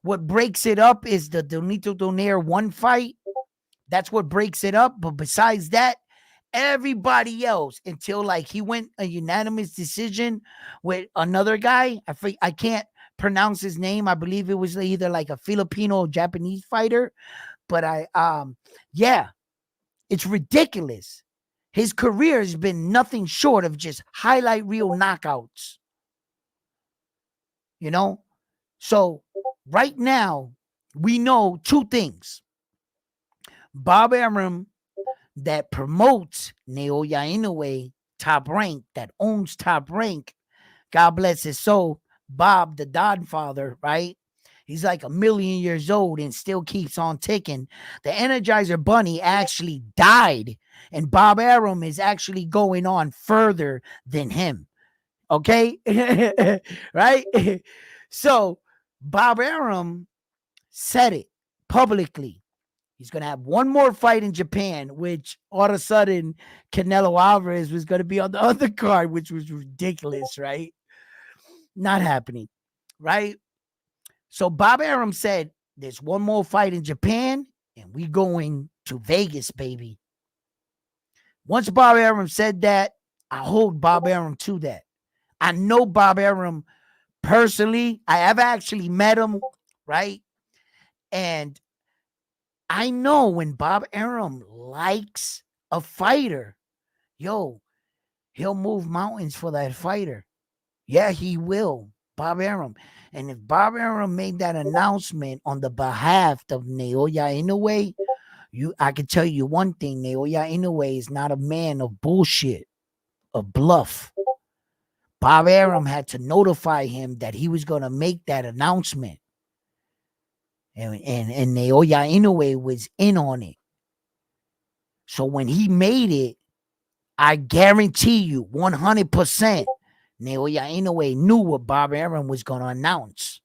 What breaks it up is the Donito Donaire one fight. That's what breaks it up. But besides that, everybody else, until like he went a unanimous decision with another guy. I can't pronounce his name. I believe it was either like a Filipino or Japanese fighter. But yeah, it's ridiculous. His career has been nothing short of just highlight reel knockouts. You know? So right now, we know two things. Bob Arum, that promotes Naoya Inoue, Top Rank, that owns Top Rank. God bless his soul. Bob, the Godfather, right? He's like 1,000,000 years old and still keeps on ticking. The Energizer Bunny actually died, and Bob Arum is actually going on further than him. Okay? Right? So, Bob Arum said it publicly. He's going to have one more fight in Japan, which all of a sudden Canelo Alvarez was going to be on the other card, which was ridiculous, right? Not happening, right? So Bob Arum said, there's one more fight in Japan, and we going to Vegas, baby. Once Bob Arum said that, I hold Bob Arum to that. I know Bob Arum personally. I have actually met him, right? And I know when Bob Arum likes a fighter, he'll move mountains for that fighter. Yeah, he will. Bob Arum. And if Bob Arum made that announcement on the behalf of Naoya Inoue, I can tell you one thing. Naoya Inoue is not a man of bullshit, of bluff. Bob Arum had to notify him that he was going to make that announcement. And Naoya Inoue was in on it. So when he made it, I guarantee you 100%, Naoya Inoue knew what Bob Arum was going to announce.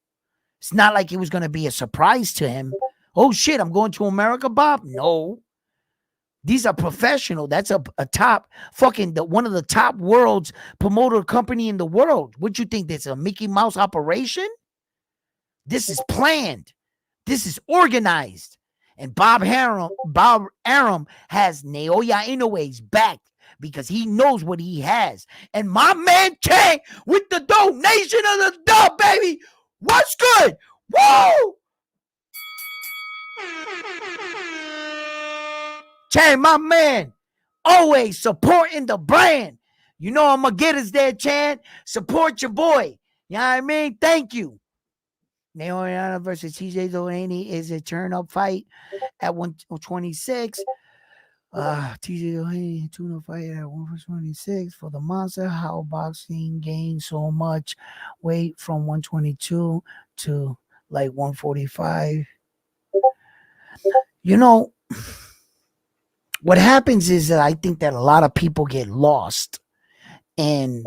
It's not like it was going to be a surprise to him. Oh, shit, I'm going to America, Bob? No. These are professional. That's a top fucking one of the top world's promoter company in the world. What you think? This is a Mickey Mouse operation? This is planned. This is organized. And Bob Arum has Naoya Inoue's back because he knows what he has. And my man came with the donation of the dub, baby. What's good? Woo! Chan, my man, always supporting the brand. You know I'm going to get us there, Chan. Support your boy. You know what I mean? Thank you. Naoya versus TJ Delaney is a turn-up fight at 126. TJ tuna fight at 126 for the monster. How boxing gained so much weight from 122 to like 145. You know, what happens is that I think that a lot of people get lost in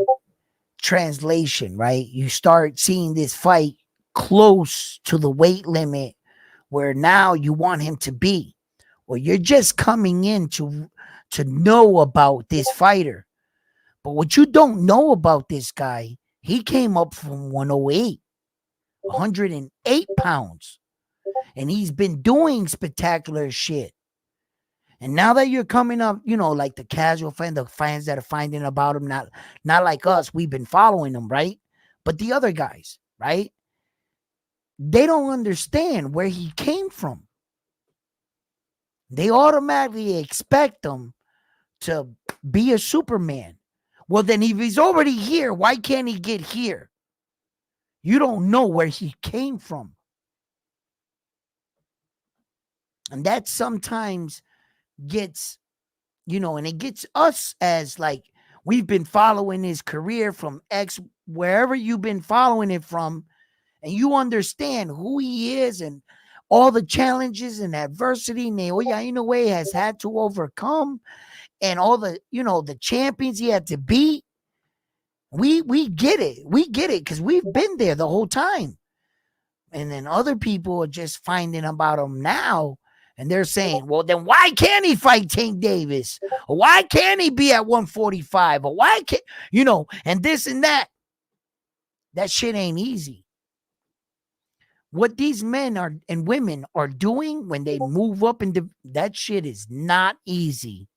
translation, right? You start seeing this fight close to the weight limit where now you want him to be. Well, you're just coming in to know about this fighter. But what you don't know about this guy, he came up from 108, 108 pounds. And he's been doing spectacular shit. And now that you're coming up, like the casual fan, the fans that are finding about him, not like us, we've been following him, right? But the other guys, right? They don't understand where he came from. They automatically expect him to be a Superman. Well, then if he's already here, why can't he get here? You don't know where he came from. And that sometimes gets, and it gets us as like, we've been following his career from X, wherever you've been following it from, and you understand who he is and all the challenges and adversity NAoya Inoue has had to overcome, and all the, the champions he had to beat. We get it. We get it because we've been there the whole time. And then other people are just finding about him now. And they're saying, well, then why can't he fight Tank Davis? Or why can't he be at 145? Or why can't, and this and that. That shit ain't easy. What these men are and women are doing when they move up into that shit is not easy.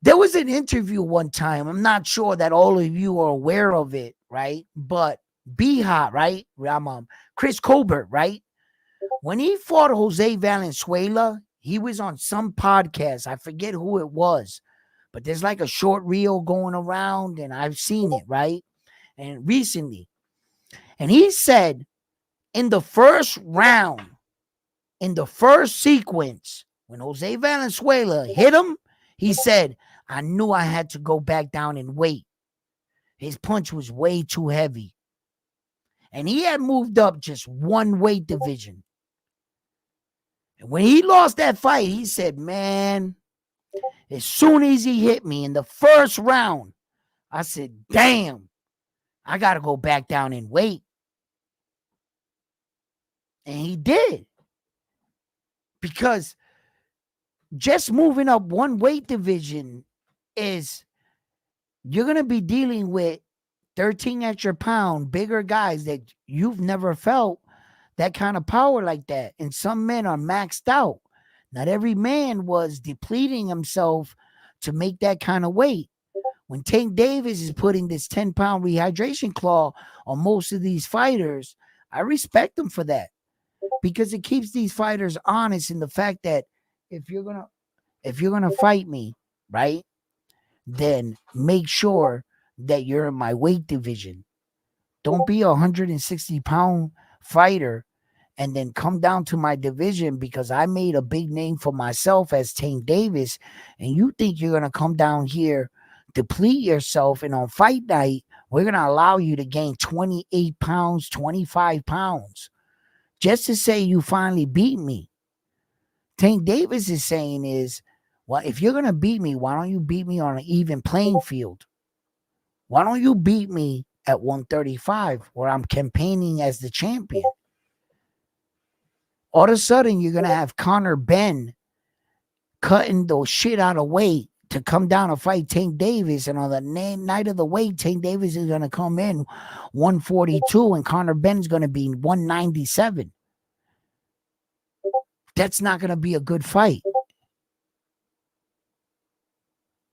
There was an interview one time. I'm not sure that all of you are aware of it, right? But B-Hot, right? Chris Colbert, right? When he fought Jose Valenzuela, he was on some podcast. I forget who it was, but there's like a short reel going around, and I've seen it, right? And recently. And he said in the first round, in the first sequence, when Jose Valenzuela hit him, he said, I knew I had to go back down and weight. His punch was way too heavy. And he had moved up just one weight division. And when he lost that fight, he said, man, as soon as he hit me in the first round, I said, damn, I got to go back down and weight. And he did. Because just moving up one weight division is, you're going to be dealing with 13 extra pound, bigger guys that you've never felt that kind of power like that. And some men are maxed out. Not every man was depleting himself to make that kind of weight. When Tank Davis is putting this 10-pound rehydration claw on most of these fighters, I respect them for that, because it keeps these fighters honest in the fact that if you're gonna fight me, right, then make sure that you're in my weight division. Don't be a 160-pound fighter and then come down to my division because I made a big name for myself as Tank Davis, and you think you're going to come down here, deplete yourself, and on fight night, we're going to allow you to gain 28 pounds, 25 pounds, just to say you finally beat me. Tank Davis is saying is, well, if you're going to beat me, why don't you beat me on an even playing field? Why don't you beat me at 135 where I'm campaigning as the champion? All of a sudden, you're going to have Conor Benn cutting the shit out of weight to come down and fight Tank Davis. And on the night of the weight, Tank Davis is going to come in 142 and Conor Benn's going to be 197. That's not going to be a good fight.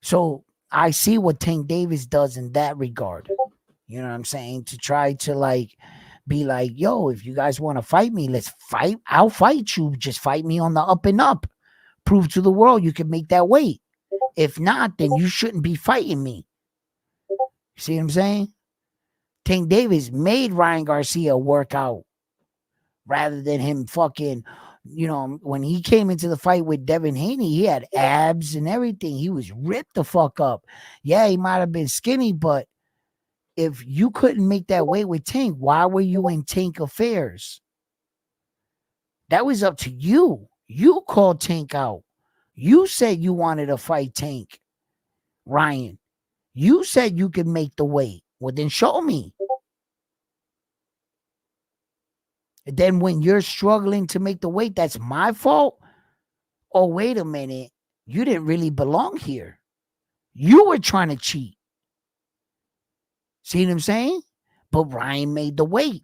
So I see what Tank Davis does in that regard. You know what I'm saying? To try to like be like, yo, if you guys want to fight me, let's fight. I'll fight you. Just fight me on the up and up. Prove to the world you can make that weight. If not, then you shouldn't be fighting me. See what I'm saying? Tank Davis made Ryan Garcia work out rather than him fucking When he came into the fight with Devin Haney, he had abs and everything. He was ripped the fuck up. Yeah, he might have been skinny, but if you couldn't make that weight with Tank, why were you in Tank affairs? That was up to you. You called Tank out. You said you wanted to fight Tank, Ryan. You said you could make the weight. Well, then show me. And then when you're struggling to make the weight, that's my fault. Oh, wait a minute. You didn't really belong here. You were trying to cheat. See what I'm saying? But Ryan made the weight.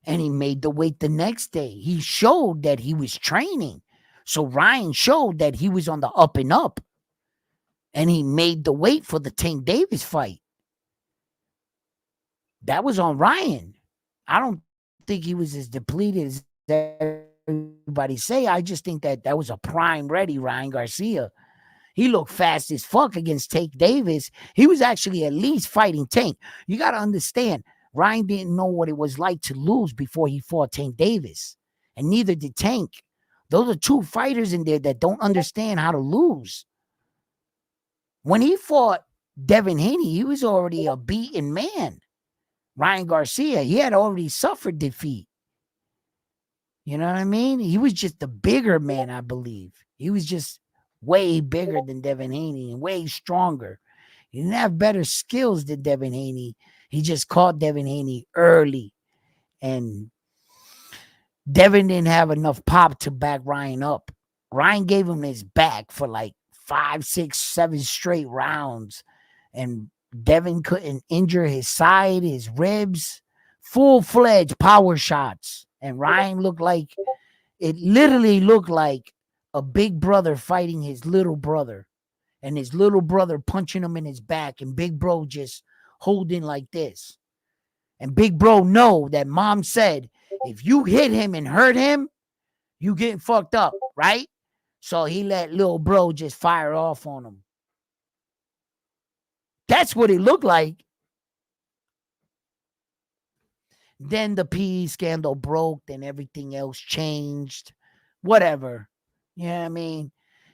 And he made the weight the next day. He showed that he was training. So Ryan showed that he was on the up and up. And he made the weight for the Tank Davis fight. That was on Ryan. I don't think he was as depleted as everybody say. I just think that was a prime ready Ryan Garcia. He looked fast as fuck against Tank Davis. He was actually at least fighting Tank. You got to understand, Ryan didn't know what it was like to lose before he fought Tank Davis. And neither did Tank. Those are two fighters in there that don't understand how to lose. When he fought Devin Haney, he was already a beaten man. Ryan Garcia, he had already suffered defeat. You know what I mean? He was just the bigger man, I believe. He was just way bigger than Devin Haney and way stronger. He didn't have better skills than Devin Haney. He just caught Devin Haney early. And Devin didn't have enough pop to back Ryan up. Ryan gave him his back for like 5, 6, 7 straight rounds. And Devin couldn't injure his side, his ribs. Full-fledged power shots. And Ryan literally looked like a big brother fighting his little brother. And his little brother punching him in his back. And big bro just holding like this. And big bro know that mom said, if you hit him and hurt him, you getting fucked up, right? So he let little bro just fire off on him. That's what it looked like. Then the PE scandal broke, then everything else changed. Whatever. You know what I mean?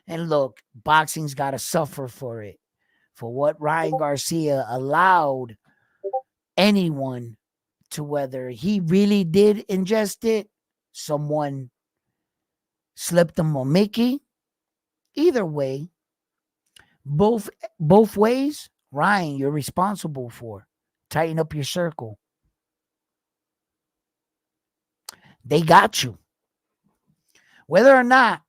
And look, boxing's got to suffer for it. For what Ryan Garcia allowed anyone to, whether he really did ingest it, someone slipped him a Mickey. Either way, both ways, Ryan, you're responsible for. Tighten up your circle. They got you. Whether or not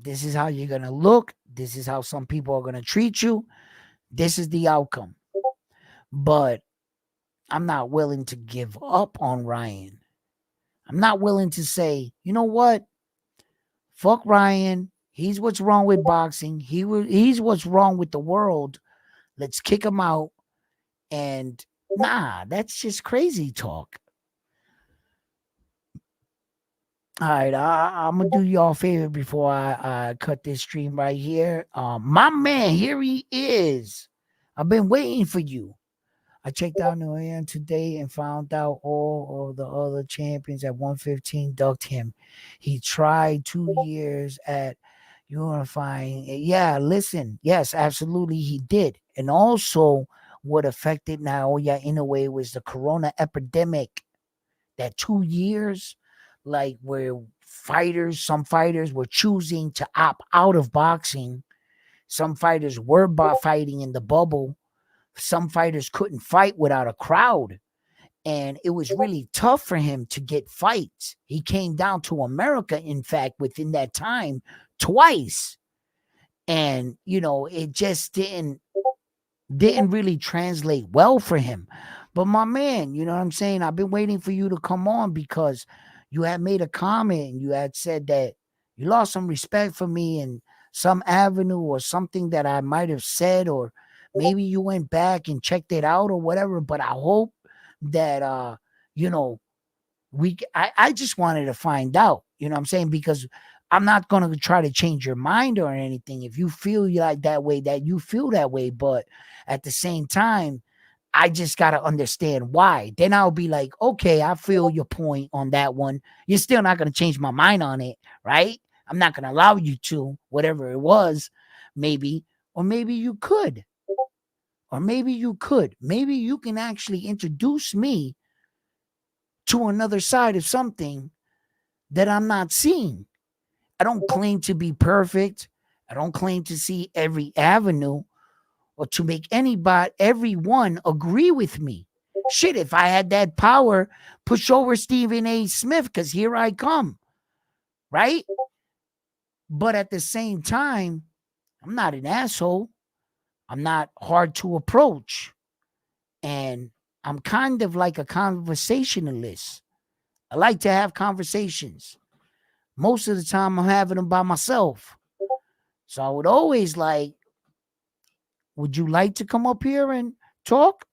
this is how you're going to look, this is how some people are going to treat you, this is the outcome. But I'm not willing to give up on Ryan. I'm not willing to say, you know what? Fuck Ryan. He's what's wrong with boxing. He's what's wrong with the world. Let's kick him out. And nah, that's just crazy talk. All right, I'm gonna do y'all a favor before I cut this stream right here. My man, here he is. I've been waiting for you. I checked out NAoya today and found out all of the other champions at 115 ducked him. He tried 2 years at unifying. Yeah, listen. Yes, absolutely, he did. And also, what affected NAoya in a way was the corona epidemic. That 2 years, like where some fighters were choosing to opt out of boxing. Some fighters were fighting in the bubble. Some fighters couldn't fight without a crowd. And it was really tough for him to get fights. He came down to America, in fact, within that time twice. And, it just didn't really translate well for him. But my man, you know what I'm saying? I've been waiting for you to come on because you had made a comment and you had said that you lost some respect for me in some avenue or something that I might have said, or maybe you went back and checked it out or whatever. But I hope that, I just wanted to find out, you know what I'm saying? Because I'm not going to try to change your mind or anything. If you feel like that way, that you feel that way. But at the same time, I just got to understand why. Then I'll be like, okay, I feel your point on that one. You're still not going to change my mind on it, right? I'm not going to allow you to, whatever it was, maybe. Or maybe you could. Or maybe you could. Maybe you can actually introduce me to another side of something that I'm not seeing. I don't claim to be perfect. I don't claim to see every avenue or to make everyone agree with me. Shit, if I had that power, push over Stephen A. Smith, because here I come, right? But at the same time, I'm not an asshole. I'm not hard to approach. And I'm kind of like a conversationalist. I like to have conversations. Most of the time, I'm having them by myself. So I would always like, would you like to come up here and talk?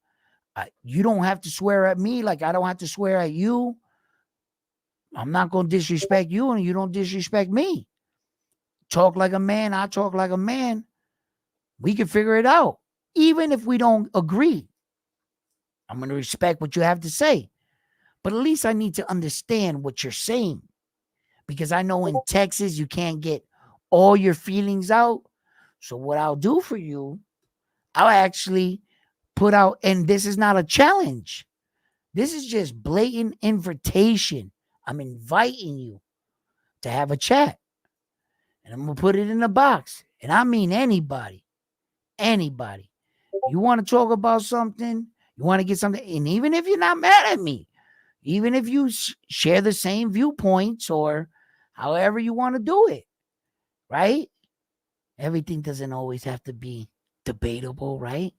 You don't have to swear at me like I don't have to swear at you. I'm not going to disrespect you and you don't disrespect me. Talk like a man. I talk like a man. We can figure it out. Even if we don't agree, I'm going to respect what you have to say. But at least I need to understand what you're saying. Because I know in Texas, you can't get all your feelings out. So what I'll do for you, I'll actually put out, and this is not a challenge. This is just blatant invitation. I'm inviting you to have a chat. And I'm going to put it in a box. And I mean anybody. Anybody. You want to talk about something? You want to get something? And even if you're not mad at me, even if you share the same viewpoints or however you want to do it, right? Everything doesn't always have to be debatable, right?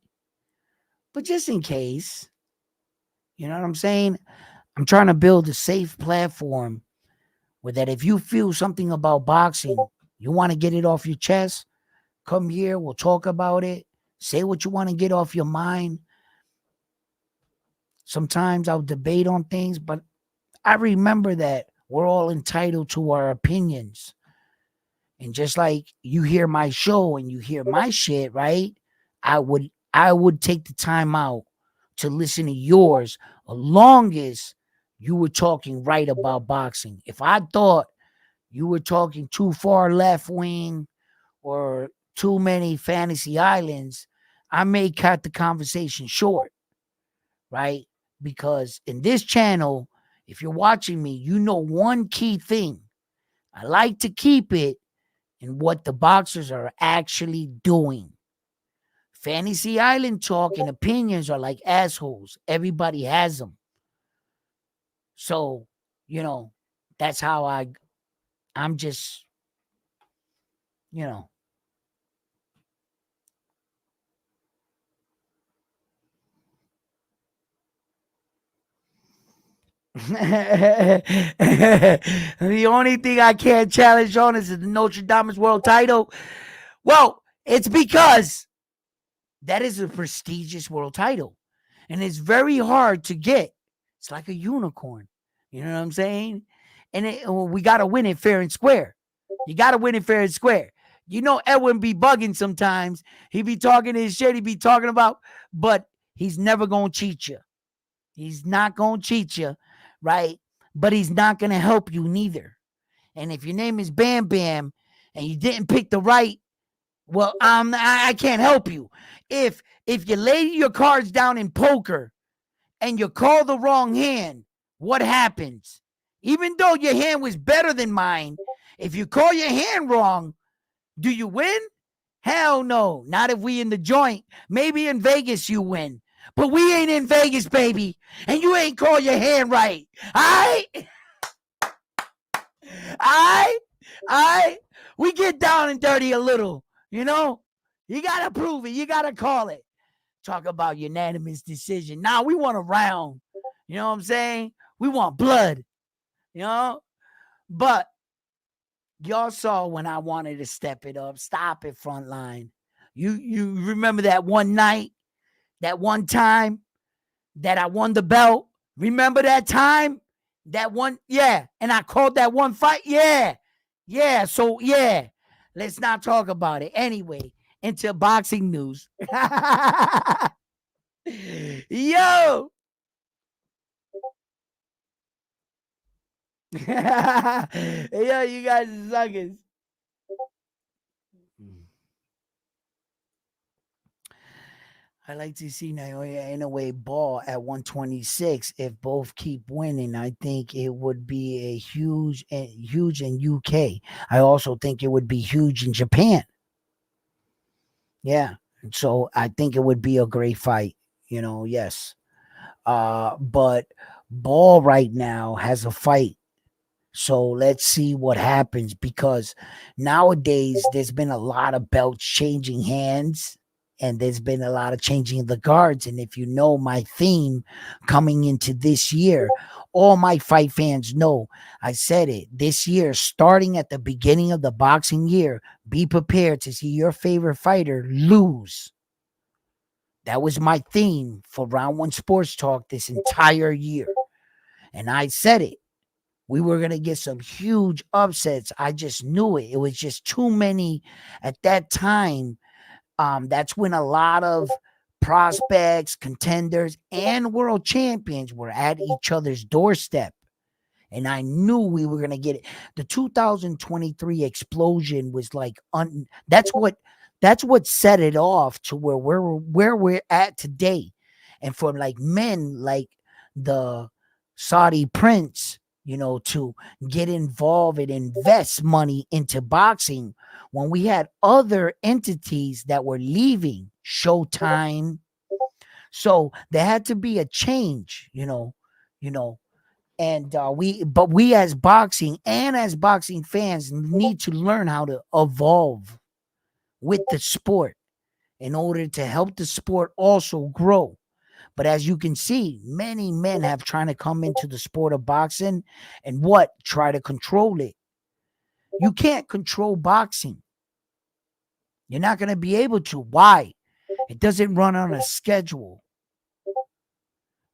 But just in case, you know what I'm saying? I'm trying to build a safe platform where that if you feel something about boxing, you want to get it off your chest, come here, we'll talk about it. Say what you want to get off your mind. Sometimes I'll debate on things, but I remember that we're all entitled to our opinions. And just like you hear my show and you hear my shit, right? I would take the time out to listen to yours as long as you were talking right about boxing. If I thought you were talking too far left wing or too many fantasy islands, I may cut the conversation short, right? Because in this channel, if you're watching me, you know one key thing. I like to keep it in what the boxers are actually doing. Fantasy Island talk and opinions are like assholes. Everybody has them. So, that's how I'm just, you know. The only thing I can't challenge on is the Notre Dame's world title. Well, it's because that is a prestigious world title. And it's very hard to get. It's like a unicorn. You know what I'm saying? And we got to win it fair and square. You got to win it fair and square. You know, Edwin be bugging sometimes. He be talking his shit. He be talking about, but he's never going to cheat you. He's not going to cheat you, right? But he's not going to help you neither. And if your name is Bam Bam and you didn't pick the right, well, I can't help you. If you lay your cards down in poker and you call the wrong hand, what happens? Even though your hand was better than mine, if you call your hand wrong, do you win? Hell no. Not if we in the joint. Maybe in Vegas you win. But we ain't in Vegas, baby. And you ain't call your hand right. All right? We get down and dirty a little, you know? You got to prove it. You got to call it. Talk about unanimous decision. Now we want a round. You know what I'm saying? We want blood, you know? But y'all saw when I wanted to step it up. Stop it, Frontline. You remember that one night, that one time that I won the belt? Remember that time? That one? Yeah. And I called that one fight? Yeah. Yeah. So, yeah. Let's not talk about it. Anyway, into boxing news. Yo. Yo, you guys are suckers. I like to see Naoya Inoue ball at 126. If both keep winning, I think it would be a huge in UK. I also think it would be huge in Japan. Yeah. So I think it would be a great fight. Yes. But Ball right now has a fight. So let's see what happens, because nowadays there's been a lot of belts changing hands, and there's been a lot of changing of the guards. And if you know my theme coming into this year, all my fight fans know I said it this year, starting at the beginning of the boxing year, be prepared to see your favorite fighter lose. That was my theme for Round One Sports Talk this entire year. And I said it. We were going to get some huge upsets. I just knew it. It was just too many at that time. That's when a lot of prospects, contenders, and world champions were at each other's doorstep. And I knew we were going to get it. The 2023 explosion was like that's what set it off to where we're at today. And for like men like the Saudi prince, to get involved and invest money into boxing, when we had other entities that were leaving Showtime. So there had to be a change, you know, and we as boxing and as boxing fans need to learn how to evolve with the sport in order to help the sport also grow. But as you can see, many men have trying to come into the sport of boxing and try to control it. You can't control boxing. You're not going to be able to. Why? It doesn't run on a schedule.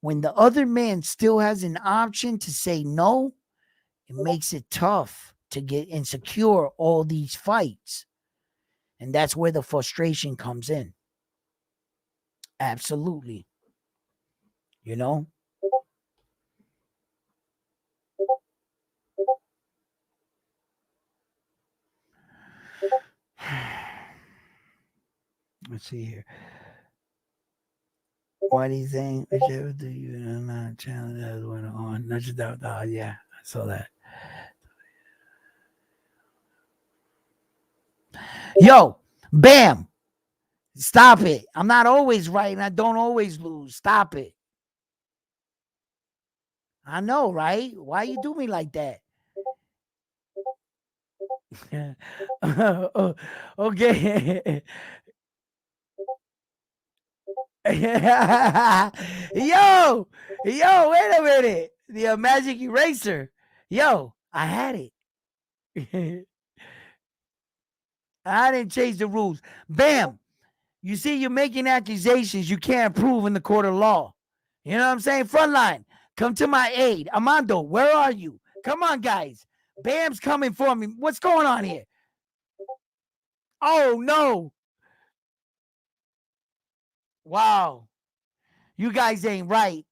When the other man still has an option to say no, it makes it tough to get and secure all these fights. And that's where the frustration comes in. Absolutely. You know? Let's see here. Why do you think whichever do you not challenge the other one on? Not just that. Yeah, I saw that. Yo, bam. Stop it. I'm not always right and I don't always lose. Stop it. I know, right? Why you do me like that? Okay. yo, wait a minute. The magic eraser. Yo, I had it. I didn't change the rules. Bam. You see, you're making accusations you can't prove in the court of law. You know what I'm saying? Frontline, come to my aid. Armando, where are you? Come on, guys. Bam's coming for me. What's going on here? Oh, no. Wow. You guys ain't right.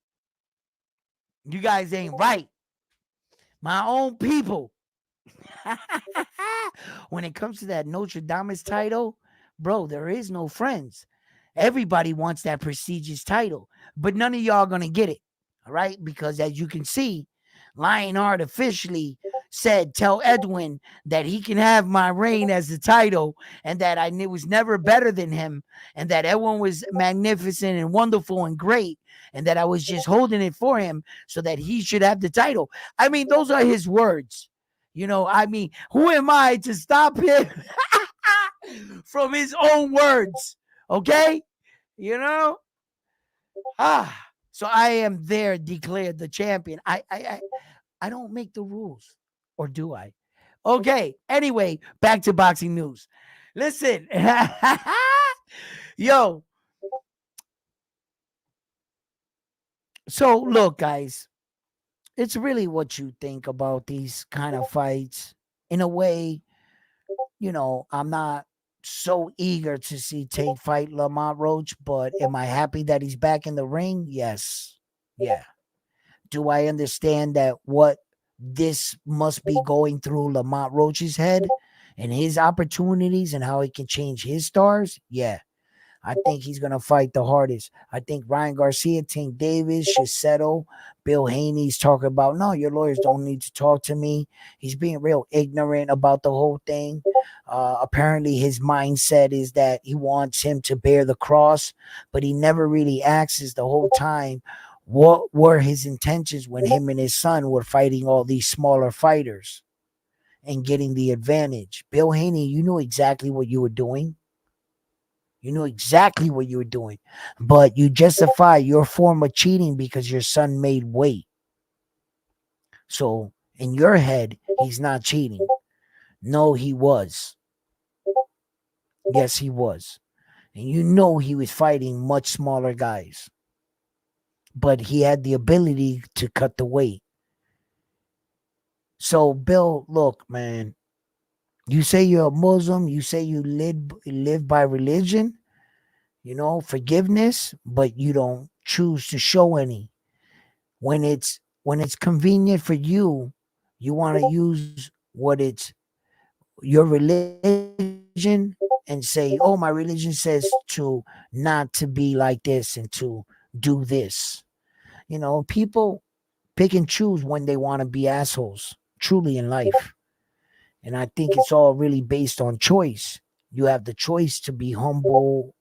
You guys ain't right. My own people. When it comes to that Notre Dame's title, bro, there is no friends. Everybody wants that prestigious title, but none of y'all gonna get it. All right, because as you can see, Lionheart officially said, "Tell Edwin that he can have my reign as the title, and that I was never better than him, and that Edwin was magnificent and wonderful and great, and that I was just holding it for him so that he should have the title." I mean, those are his words. I mean, who am I to stop him from his own words? Okay, you know. So I am there declared the champion. I don't make the rules, or do I? Okay. Anyway, back to boxing news. Listen, yo. So look, guys, it's really what you think about these kind of fights. In a way, I'm not. so eager to see Tate fight Lamont Roach, but am I happy that he's back in the ring? Yes. Yeah. Do I understand that what this must be going through Lamont Roach's head and his opportunities and how he can change his stars? Yeah. I think he's going to fight the hardest. I think Ryan Garcia, Tank Davis should settle. Bill Haney's talking about, no, your lawyers don't need to talk to me. He's being real ignorant about the whole thing. Apparently, his mindset is that he wants him to bear the cross, but he never really asks the whole time what were his intentions when him and his son were fighting all these smaller fighters and getting the advantage. Bill Haney, you knew exactly what you were doing. You knew exactly what you were doing, but you justify your form of cheating because your son made weight. So in your head, he's not cheating. No, he was. Yes, he was. And you know he was fighting much smaller guys, but he had the ability to cut the weight. So, Bill, look, man, you say you're a Muslim, you say you live by religion, forgiveness, but you don't choose to show any. When it's convenient for you, you want to use what it's your religion and say, oh, my religion says not to be like this and to do this. People pick and choose when they want to be assholes, truly in life. And I think it's all really based on choice. You have the choice to be humble,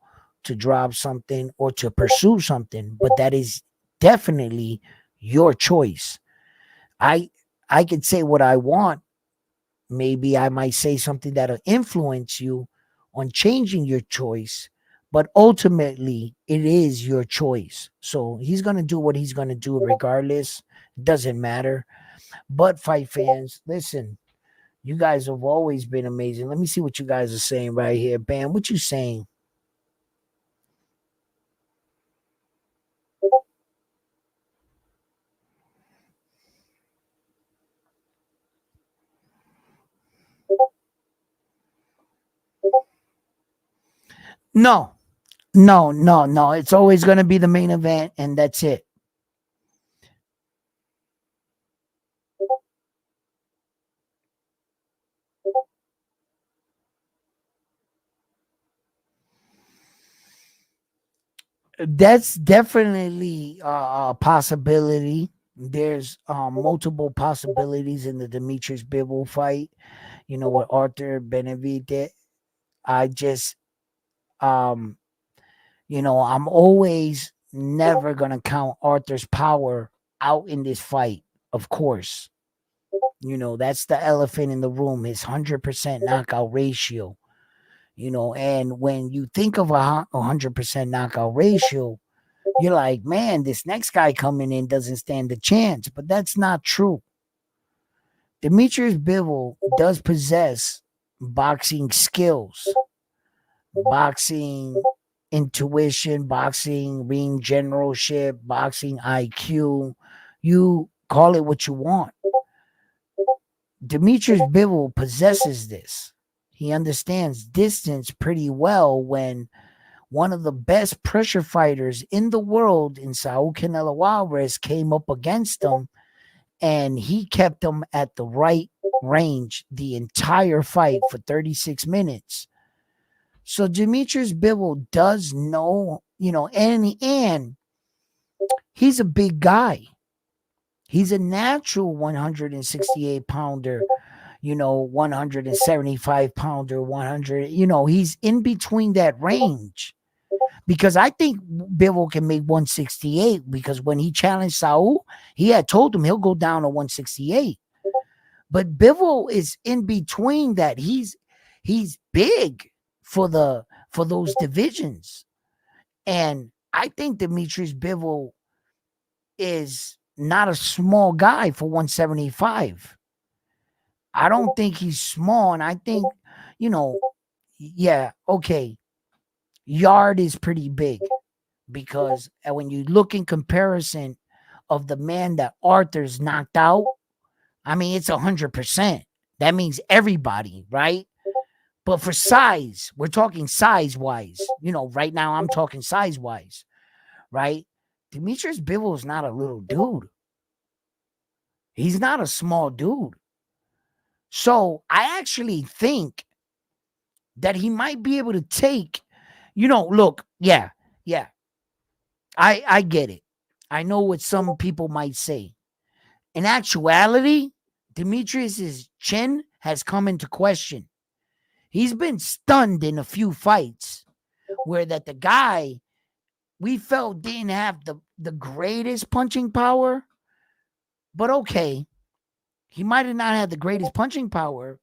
to drop something, or to pursue something, but that is definitely your choice. I I could say what I want. Maybe I might say something that'll influence you on changing your choice, but ultimately it is your choice. So he's gonna do what he's gonna do regardless. Doesn't matter. But fight fans, listen, you guys have always been amazing. Let me see what you guys are saying right here. Bam, what you saying? No, no, no, no. It's always going to be the main event, and that's it. That's definitely a possibility. There's multiple possibilities in the Demetrius Bivol fight. What Arthur Benavidez did. I just, um, I'm always never gonna count Arthur's power out in this fight. Of course, that's the elephant in the room. His 100% knockout ratio. And when you think of a 100% knockout ratio, you're like, man, this next guy coming in doesn't stand a chance. But that's not true. Demetrius Bivol does possess boxing skills, boxing intuition, boxing ring generalship, boxing IQ. You call it what you want. Demetrius Bivol possesses this. He understands distance pretty well when one of the best pressure fighters in the world in Saul Canelo Alvarez came up against him, and he kept him at the right range the entire fight for 36 minutes. So Demetrius Bivol does know, and he's a big guy. He's a natural 168 pounder, 175 pounder, 100, he's in between that range. Because I think Bivol can make 168 because when he challenged Saul, he had told him he'll go down to 168. But Bivol is in between that. He's big for those divisions. And I think Demetrius Bivol is not a small guy for 175. I don't think he's small. And I think, you know, yeah, okay. Yard is pretty big because when you look in comparison of the man that Arthur's knocked out, I mean, it's 100%. That means everybody, right? But for size, we're talking size-wise. Right now I'm talking size-wise, right? Demetrius Bivol is not a little dude. He's not a small dude. So I actually think that he might be able to take, look, yeah. I get it. I know what some people might say. In actuality, Demetrius's chin has come into question. He's been stunned in a few fights where that the guy we felt didn't have the greatest punching power. But okay, he might have not had the greatest punching power.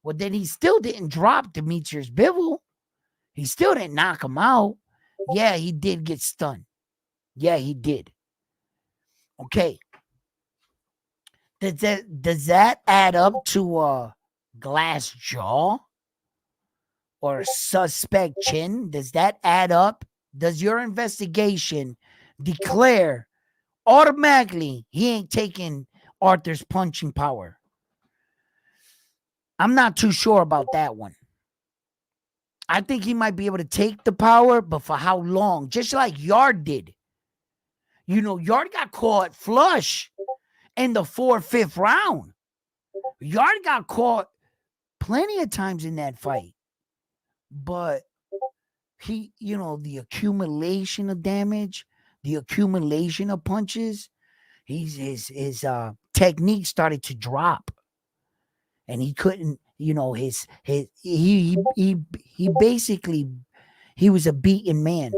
Well, then he still didn't drop Demetrius Bivol. He still didn't knock him out. Yeah, he did get stunned. Yeah, he did. Okay. Does that add up to a glass jaw or a suspect chin? Does that add up? Does your investigation declare automatically he ain't taking Arthur's punching power? I'm not too sure about that one. I think he might be able to take the power, but for how long? Just like Yard did. Yard got caught flush in the 4th, 5th round. Yard got caught plenty of times in that fight. But he, the accumulation of damage, the accumulation of punches, his technique started to drop. And he couldn't, he basically, he was a beaten man,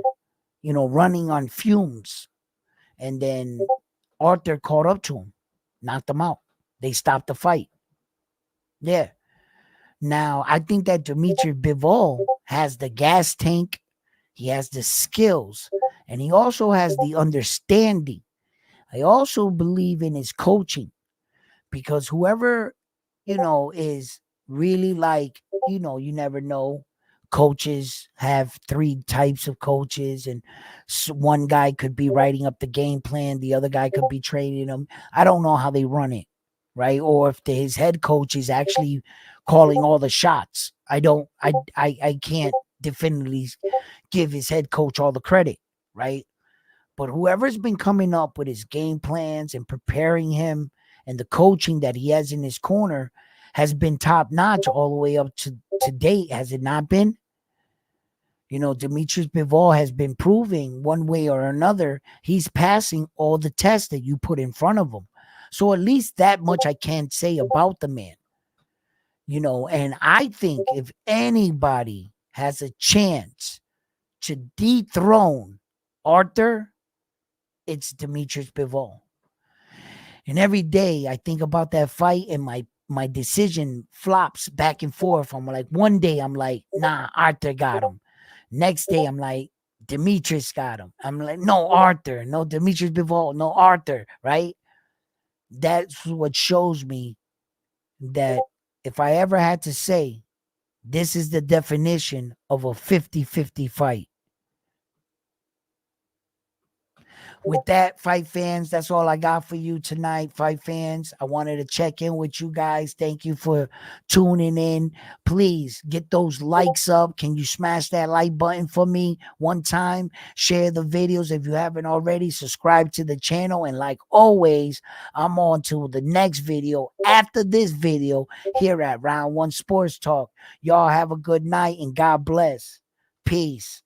running on fumes. And then Arthur caught up to him, knocked him out. They stopped the fight. Yeah. Now, I think that Demetrius Bivol has the gas tank, he has the skills, and he also has the understanding. I also believe in his coaching, because whoever, is really like, you never know. Coaches have 3 types of coaches, and one guy could be writing up the game plan, the other guy could be training them. I don't know how they run it, right? Or if his head coach is actually calling all the shots. I can't definitively give his head coach all the credit, right? But whoever's been coming up with his game plans and preparing him, and the coaching that he has in his corner, has been top notch all the way up to date, has it not been? Demetrius Bivol has been proving one way or another he's passing all the tests that you put in front of him. So at least that much I can say about the man. And I think if anybody has a chance to dethrone Arthur, it's Demetrius Bivol. And every day I think about that fight, and my decision flops back and forth. I'm like, one day I'm like, nah, Arthur got him. Next day I'm like, Demetrius got him. I'm like, no, Arthur. No, Demetrius Bivol. No, Arthur. Right? That's what shows me that if I ever had to say, this is the definition of a 50-50 fight. With that, fight fans, that's all I got for you tonight, fight fans. I wanted to check in with you guys. Thank you for tuning in. Please get those likes up. Can you smash that like button for me one time? Share the videos if you haven't already. Subscribe to the channel. And like always, I'm on to the next video after this video here at Round One Sports Talk. Y'all have a good night and God bless. Peace.